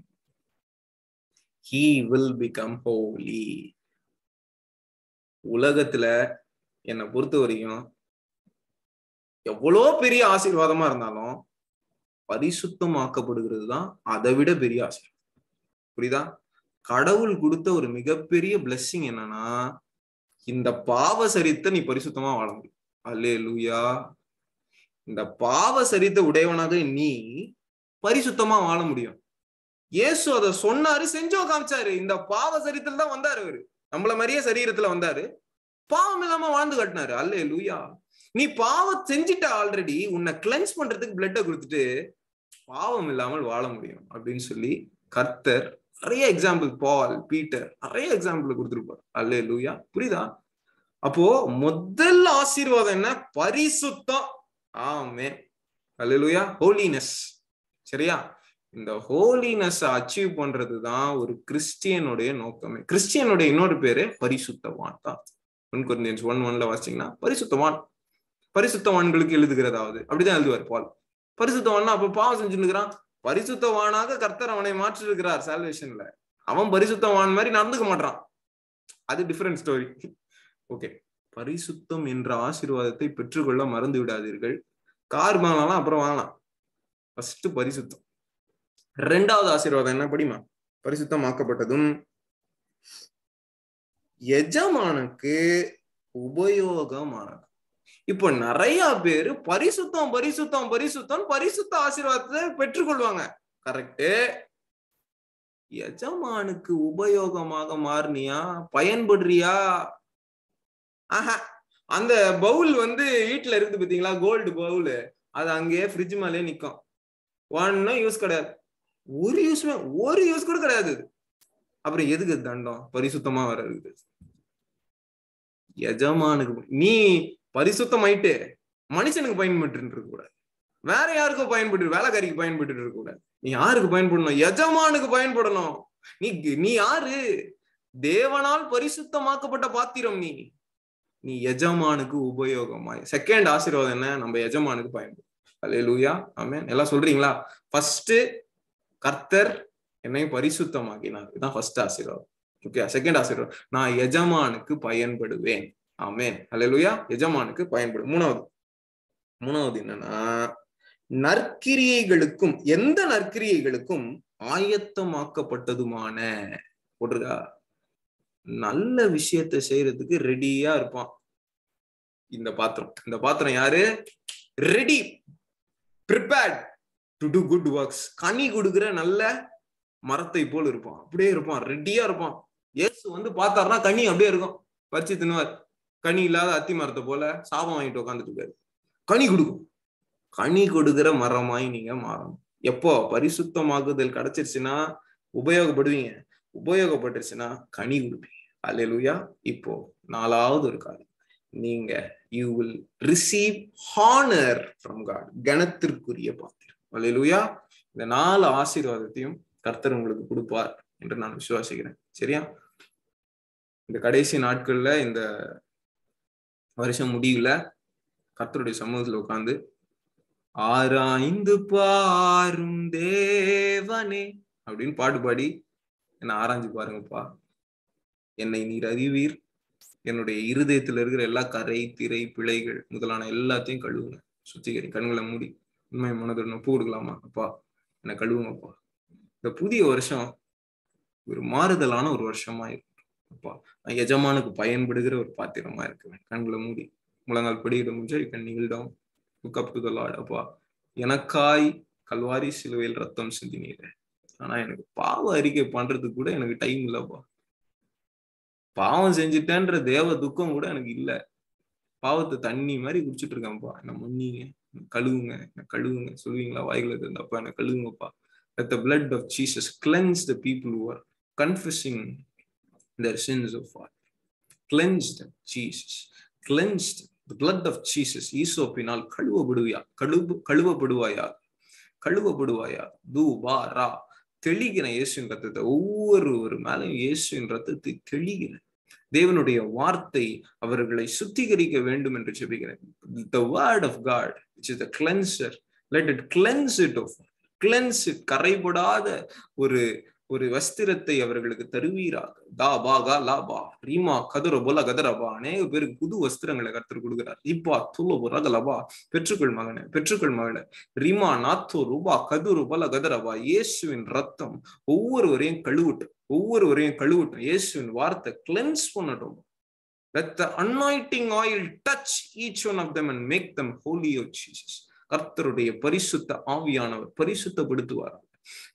he will become holy. உலகத்துல என்னை பொறுத்த வரைக்கும் எவ்வளோ பெரிய ஆசீர்வாதமா இருந்தாலும் பரிசுத்தமாக்கப்படுகிறது தான் அதை விட பெரிய ஆசீர்வாதம். புரியுதா? கடவுள் கொடுத்த ஒரு மிகப்பெரிய பிளெஸிங் என்னன்னா, இந்த பாவ சரித்தை நீ பரிசுத்தமா வாழ முடியும். அல்லேலூயா. இந்த பாவ சரித்த உடையவனாக நீ பரிசுத்தமா வாழ முடியும். இயேசு அதை சொன்னாரு, செஞ்சோ காமிச்சாரு. இந்த பாவ சரித்துல தான் வந்தாரு. அவரு நம்மள மாதிரியே சரீரத்துல வந்தாரு, பாவம் இல்லாம வாழ்ந்து காட்டினாரு. அல்லேலூயா. நீ பாவம் செஞ்சுட்ட, ஆல்ரெடி உன்னை கிளென்ஸ் பண்றதுக்கு பிளட்டை கொடுத்துட்டு பாவம் இல்லாமல் வாழ முடியும் அப்படின்னு சொல்லி கர்த்தர் நிறைய எக்ஸாம்பிள், பால், பீட்டர் நிறைய எக்ஸாம்பிள் கொடுத்துருப்பார். அல்லேலூயா. புரியுதா? அப்போ முதல் ஆசீர்வாதம் என்ன? பரிசுத்தம். ஆமென். அல்லேலூயா. ஹோலினஸ். சரியா? இந்த ஹோலினஸ் அச்சீவ் பண்றதுதான் ஒரு கிறிஸ்டியனுடைய நோக்கமே. கிறிஸ்டியனுடைய இன்னொரு பேரு பரிசுத்தவான் தான். 1 கொரிந்தியன்ஸ் 1:1 வாசிச்சீங்கன்னா பரிசுத்தவான், பரிசுத்தவான்களுக்கு எழுதுகிறதாவது அப்படிதான் எழுதுவார் பால். பரிசுத்தவான்னா அப்ப பாவம் செஞ்சுருக்கிறான், பரிசுத்தவானாக கர்த்தர் அவனை மாற்றி இருக்கிறார் சால்வேஷன்ல. அவன் பரிசுத்தவான் மாதிரி நடந்துக்க மாட்டான், அது டிஃபரெண்ட் ஸ்டோரி. ஓகே, பரிசுத்தம் என்ற ஆசீர்வாதத்தை பெற்றுக்கொள்ள மறந்து விடாதீர்கள். கார் வாங்கலாம், அப்புறம் வாங்கலாம். ஃபர்ஸ்ட் பரிசுத்தம். 2வது ஆசீர்வாதம் என்ன படிமா? பரிசுத்தமாக்கப்பட்டதும் எஜமானுக்கு உபயோகமானது. இப்போ நிறைய பேரு பரிசுத்தம் பரிசுத்தம் பரிசுத்தம் பரிசுத்த ஆசீர்வாதத்தை பெற்றுக்கொள்வாங்க. கரெக்டு. எஜமானுக்கு உபயோகமாக மாறினியா, பயன்படுறியா? ஆஹா. அந்த பவுல் வந்து வீட்டுல இருந்து பாத்தீங்களா, கோல்டு பவுல், அது அங்கேயே ஃப்ரிட்ஜ் மேலே நிக்கும். ஒன்னும் யூஸ் கிடையாது, ஒரு யூஸ் கூட கிடையாது. அப்புறம் எதுக்கு தண்டம்? பரிசுத்தமா வர இருக்குது. எஜமானுக்கு நீ பரிசுத்தம் ஆயிட்டு மனுஷனுக்கு பயன்பட்டு இருக்க கூடாது. வேற யாருக்கும் பயன்பட்டு, வேலைக்காரிக்கு பயன்பட்டு இருக்க கூடாது. நீ யாருக்கு பயன்படணும்? எஜமானுக்கு பயன்படணும். நீ யாரு? தேவனால் பரிசுத்தமாக்கப்பட்ட பாத்திரம். நீ எஜமானுக்கு உபயோகமாய். செகண்ட் ஆசீர்வாதம் என்ன? நம்ம எஜமானுக்கு பயன்படும். அல்லேலூயா, ஆமென். எல்லாம் சொல்றீங்களா? ஃபர்ஸ்ட், கர்த்தர் என்னை பரிசுத்தமாக்கினார். இதுதான் ஃபர்ஸ்ட் ஆசீர்வாதம். ஓகே. செகண்ட் ஆசீர்வாதம், நான் எஜமானுக்கு பயன்படுவேன். ஆமென், அல்லேலூயா. எஜமானுக்கு பயன்படும். மூணாவது என்னன்னா, நற்கிரியைகளுக்கும், எந்த நற்கிரியைகளுக்கும் ஆயத்தமாக்கப்பட்டதுமான, போட்டிருக்கா, நல்ல விஷயத்தை செய்யறதுக்கு ரெடியா இருப்பான் இந்த பாத்திரம் யாரு? Ready, prepared to to good works. கனி கொடுக்கிற நல்ல மரத்தை போல் இருப்பான். அப்படியே இருப்பான், ரெடியா இருப்பான். இயேசு வந்து பார்த்தாருன்னா கனி அப்படியே இருக்கும், பறிச்சு தின்னுவார். கனி இல்லாத அத்தி மரத்தை போல சாபம் வாங்கிட்டு உட்காந்துட்டு இருக்காரு. கனி கொடுக்கும். கனி கொடுக்கிற மரமாய் நீங்க மாறணும். எப்போ பரிசுத்தமாகுதல் கிடைச்சிருச்சுன்னா உபயோகப்படுவீங்க. உபயோகப்பட்டுருச்சுன்னா கனி கொடுப்பீங்க. அல்லேலூயா. இப்போ நாலாவது ஒரு காரியம், நீங்க you will receive honor from God. கனத்திற்குரிய பாத்திரம். அல்லேலூயா. இந்த 4 ஆசீர்வாதத்தையும் கர்த்தர் உங்களுக்கு கொடுப்பார் என்று நான் விசுவாசிக்கிறேன். சரியா? இந்த கடைசி நாட்கள்ல, இந்த வருஷம் முடிவுல கர்த்தருடைய சமூகத்துல உட்கார்ந்து, ஆராய்ந்து பாரும் தேவனே அப்படின்னு பாட்டு பாடி என்ன ஆராய்ஞ்சு பாருங்கப்பா. என்னை நீர் அறிவீர். என்னுடைய இருதயத்துல இருக்கிற எல்லா கரை, திரை, பிழைகள் முதலான எல்லாத்தையும் கழுவுங்க, சுத்திகரி. கண்களை மூடி உண்மை மனதுடன் ஒப்பு கொடுக்கலாமா? அப்பா என்னை கழுவுங்கப்பா. இந்த புதிய வருஷம் ஒரு மாறுதலான ஒரு வருஷமா இருக்கும். அப்பா, நான் எஜமானுக்கு பயன்படுகிற ஒரு பாத்திரமா இருக்குவேன். கண்களை மூடி முழங்கால் படியிட முடிஞ்சா you can kneel down, look up to the Lord. அப்பா, எனக்காய் கல்வாரி சிலுவையில் ரத்தம் சிந்தினீரே, ஆனா எனக்கு பாவ அறிக்கை பண்றதுக்கு கூட எனக்கு டைம் இல்லப்பா. பாவம் செஞ்சுட்டேன்ற தேவ துக்கம் கூட எனக்கு இல்ல. பாவத்தை தண்ணி மாதிரி குடிச்சிட்டு இருக்கேன்ப்பா. என்ன மன்னிங்க, கழுவுங்க, என்ன கழுவுங்க. சொல்லுவீங்களா வாய்களை இருந்தப்பா? என்ன கழுவுங்கப்பா. Let the blood of Jesus cleanse the people who are confessing their sins of father. Cleanse them, Jesus. Cleanse them. The blood of Jesus. ஈசோப்பினால் கழுவப்படுவாயா. தூபாரா, தெளிகிற இயேசுவின் ரத்தத்தை, ஒவ்வொரு மேலும் இயேசுவின் ரத்தத்தை தெளிகிற தேவனுடைய வார்த்தை அவர்களை சுத்திகரிக்க வேண்டும் என்று ஜெபிக்கிறேன். The word of God, which is the cleanser, let it cleanse it of cleanse it. கரைபடாத ஒரு வஸ்திரத்தை அவர்களுக்கு தருவீராக. தாபா கா லாபா ரீமா கதுர போல கதரபா. அநேக பேருக்கு புது வஸ்திரங்களை கர்த்தர் கொடுக்கிறார். இப்பா துளோ ரகலபா, பெற்றுக்கொள் மகனே, பெற்றுக்கொள் மகளே. ரீமா நாத்தோ ரூபா கதுரு போல கதரபா. இயேசுவின் ரத்தம் ஒவ்வொருவரையும் கழுவட்டும். இயேசுவின் வார்த்தை கிளென்ஸ் பண்ணட்டும். Let the anointing oil touch each one of them and make them holy of Jesus. கர்த்தருடைய பரிசுத்த ஆவியானவர் பரிசுத்தப்படுத்துவார்.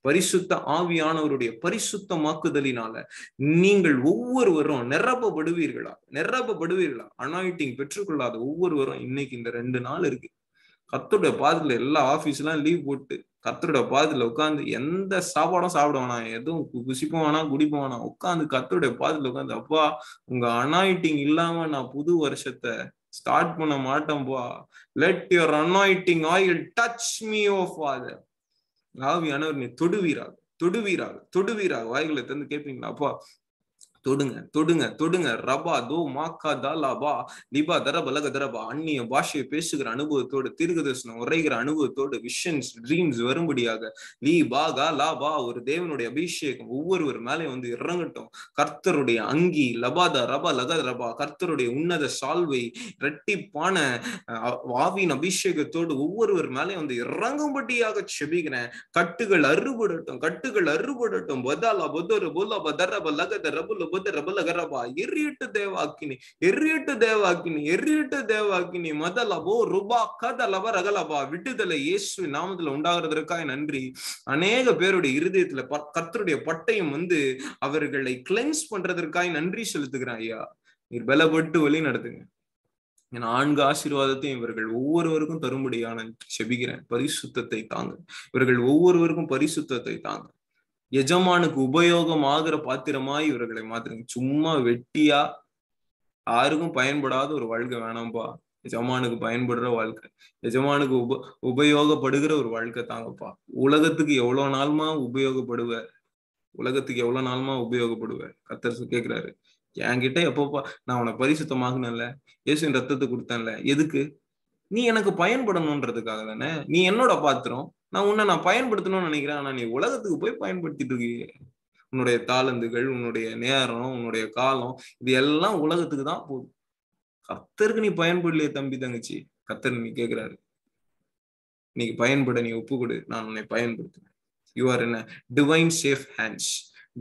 பரிசுத்த ஆவியானவருடைய பரிசுத்தமாக்குதலினால நீங்கள் ஒவ்வொருவரும் நிரப்பப்படுவீர்களா? அனாயிட்டிங் பெற்றுக்கொள்ளாத ஒவ்வொருவரும் இன்னைக்கு இந்த 2 நாள் இருக்கு, கர்த்தருடைய பாதத்துல எல்லா ஆபீஸ் எல்லாம் லீவ் போட்டு கர்த்தருடைய பாதத்துல உட்காந்து எந்த சாப்பாடும் சாப்பிட வேணாம், எதுவும் குசிப்போம் வேணாம், குடிப்போம் வேணாம், உட்காந்து கர்த்தருடைய பாதத்துல உட்காந்து, அப்பா உங்க அனாயிட்டிங் இல்லாம நான் புது வருஷத்தை ஸ்டார்ட் பண்ண மாட்டேன்பா. Let your anointing oil touch me O Father. ஆவியானவர் நீ தொடுவீராக. வாய்களை தந்து கேட்பீங்களா? அப்பா தொடுங்க. ரபா தோ மாக்கா தாலாபா லிபா தரபலக தரபா. அந்நிய பாஷையை பேசுகிற அனுபவத்தோடு, தீர்க்கதரிசனம் உரைகிற அனுபவத்தோடு, விஷன்ஸ் ட்ரீம்ஸ் வரும்படியாக லீ பா கா லா பா ஒரு தேவனுடைய அபிஷேகம் ஒவ்வொருவர் மேலே வந்து இறங்கட்டும். கர்த்தருடைய அங்கி லபாதா ரபா லக ரபா, கர்த்தருடைய உன்னத சால்வை இரட்டிப்பான ஆவியின் அபிஷேகத்தோடு ஒவ்வொருவர் மேலே வந்து இறங்கும்படியாக செபிக்கிறேன். கட்டுகள் அறுபடட்டும். பதாலா பொதரு போலா பதரப லக ரபுல எரியட்டு தேவாக்கினி மதலபோ ருபா கதலப ரகலபா. விடுதலை இயேசுவின் நாமத்துல உண்டாகிறதற்காக நன்றி. அநேக பேருடைய இருதயத்துல கர்த்தருடைய பட்டயம் வந்து அவர்களை கிளென்ஸ் பண்றதற்காக நன்றி செலுத்துகிறேன். ஐயா, நீர் பலப்பட்டு வழி நடத்துங்க. 4 ஆசீர்வாதத்தையும் இவர்கள் ஒவ்வொருவருக்கும் தரும்படியான செபிக்கிறேன். பரிசுத்தத்தை தாங்க, இவர்கள் ஒவ்வொருவருக்கும் பரிசுத்தத்தை தாங்க. எஜமானுக்கு உபயோகம் ஆகிற பாத்திரமாய் இவர்களை மாத்திரங்க. சும்மா வெட்டியா யாருக்கும் பயன்படாத ஒரு வாழ்க்கை வேணாம்பா. எஜமானுக்கு பயன்படுற வாழ்க்கை, எஜமானுக்கு உபயோகப்படுகிற ஒரு வாழ்க்கை தாங்கப்பா. உலகத்துக்கு எவ்வளவு நாளுமா உபயோகப்படுவ? உலகத்துக்கு எவ்வளவு நாளுமா உபயோகப்படுவ? கர்த்தர் கேட்கிறாரு. என்கிட்ட எப்பப்பா நான் உன்னை பரிசுத்தமாகணும்ல, இயேசுவின் ரத்தத்தை கொடுத்தேன்ல, எதுக்கு? நீ எனக்கு பயன்படணும்ன்றதுக்காக தானே. நீ என்னோட பாத்திரம், நான் பயன்படுத்தணும்னு நினைக்கிறேன். ஆனா நீ உலகத்துக்கு போய் பயன்படுத்திட்டு இருக்கீங்க. உன்னுடைய தாளந்துகள், உன்னுடைய நேரம், உன்னுடைய காலம், இது எல்லாம் உலகத்துக்கு தான் போகுது. கர்த்தருக்கு நீ பயன்படலையே தம்பி தங்கச்சி. கர்த்தர் நீ கேட்கிறாரு, நீ பயன்பட நீ ஒப்பு கொடு, நான் உன்னை பயன்படுத்துவேன். You are in a divine safe hands.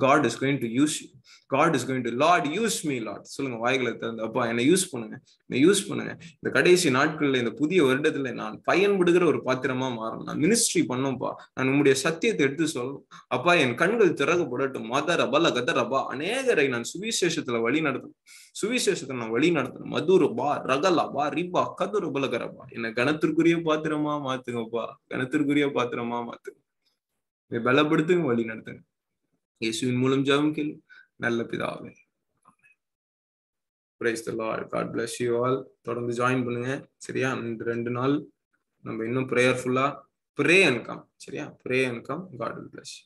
God is going to use you. God is going to, Lord use me Lord. சொல்லுங்க வாய்களை திறந்து, அப்பா என்னை யூஸ் பண்ணுங்க, என்னை யூஸ் பண்ணுங்க. இந்த கடைசி நாட்கள்ல, இந்த புதிய வருடத்துல நான் பயன்படுகிற ஒரு பாத்திரமா மாறணும். நான் மினிஸ்ட்ரி பண்ணும்பா. நான் உங்களுடைய சத்தியத்தை எடுத்து சொல்லணும். அப்பா என் கண்கள் திறக்கப்படட்டும். மத ரபல கத ரபா, அநேகரை நான் சுவிசேஷத்துல வழி நடத்தணும். சுவிசேஷத்தை நான் வழி நடத்தணும். மதுரபா ரகலபா ரிபா கதுரபலகரபா, என்னை கனத்திற்குரிய பாத்திரமா மாத்துங்கப்பா. கனத்திற்குரிய பாத்திரமா மாத்துங்க. பலப்படுத்துங்க, வழி நடத்துங்க. இயேசுவின் மூலம் ஜெபம் கேளு நல்ல பிதாவே. Praise the Lord. God bless you all. தொடர்ந்து ஜாயின் பண்ணுங்க சரியா? இந்த 2 நாள் நம்ம இன்னும் பிரேயர்ஃபுல்லா pray and come. சரியா? Pray and come. God will bless you.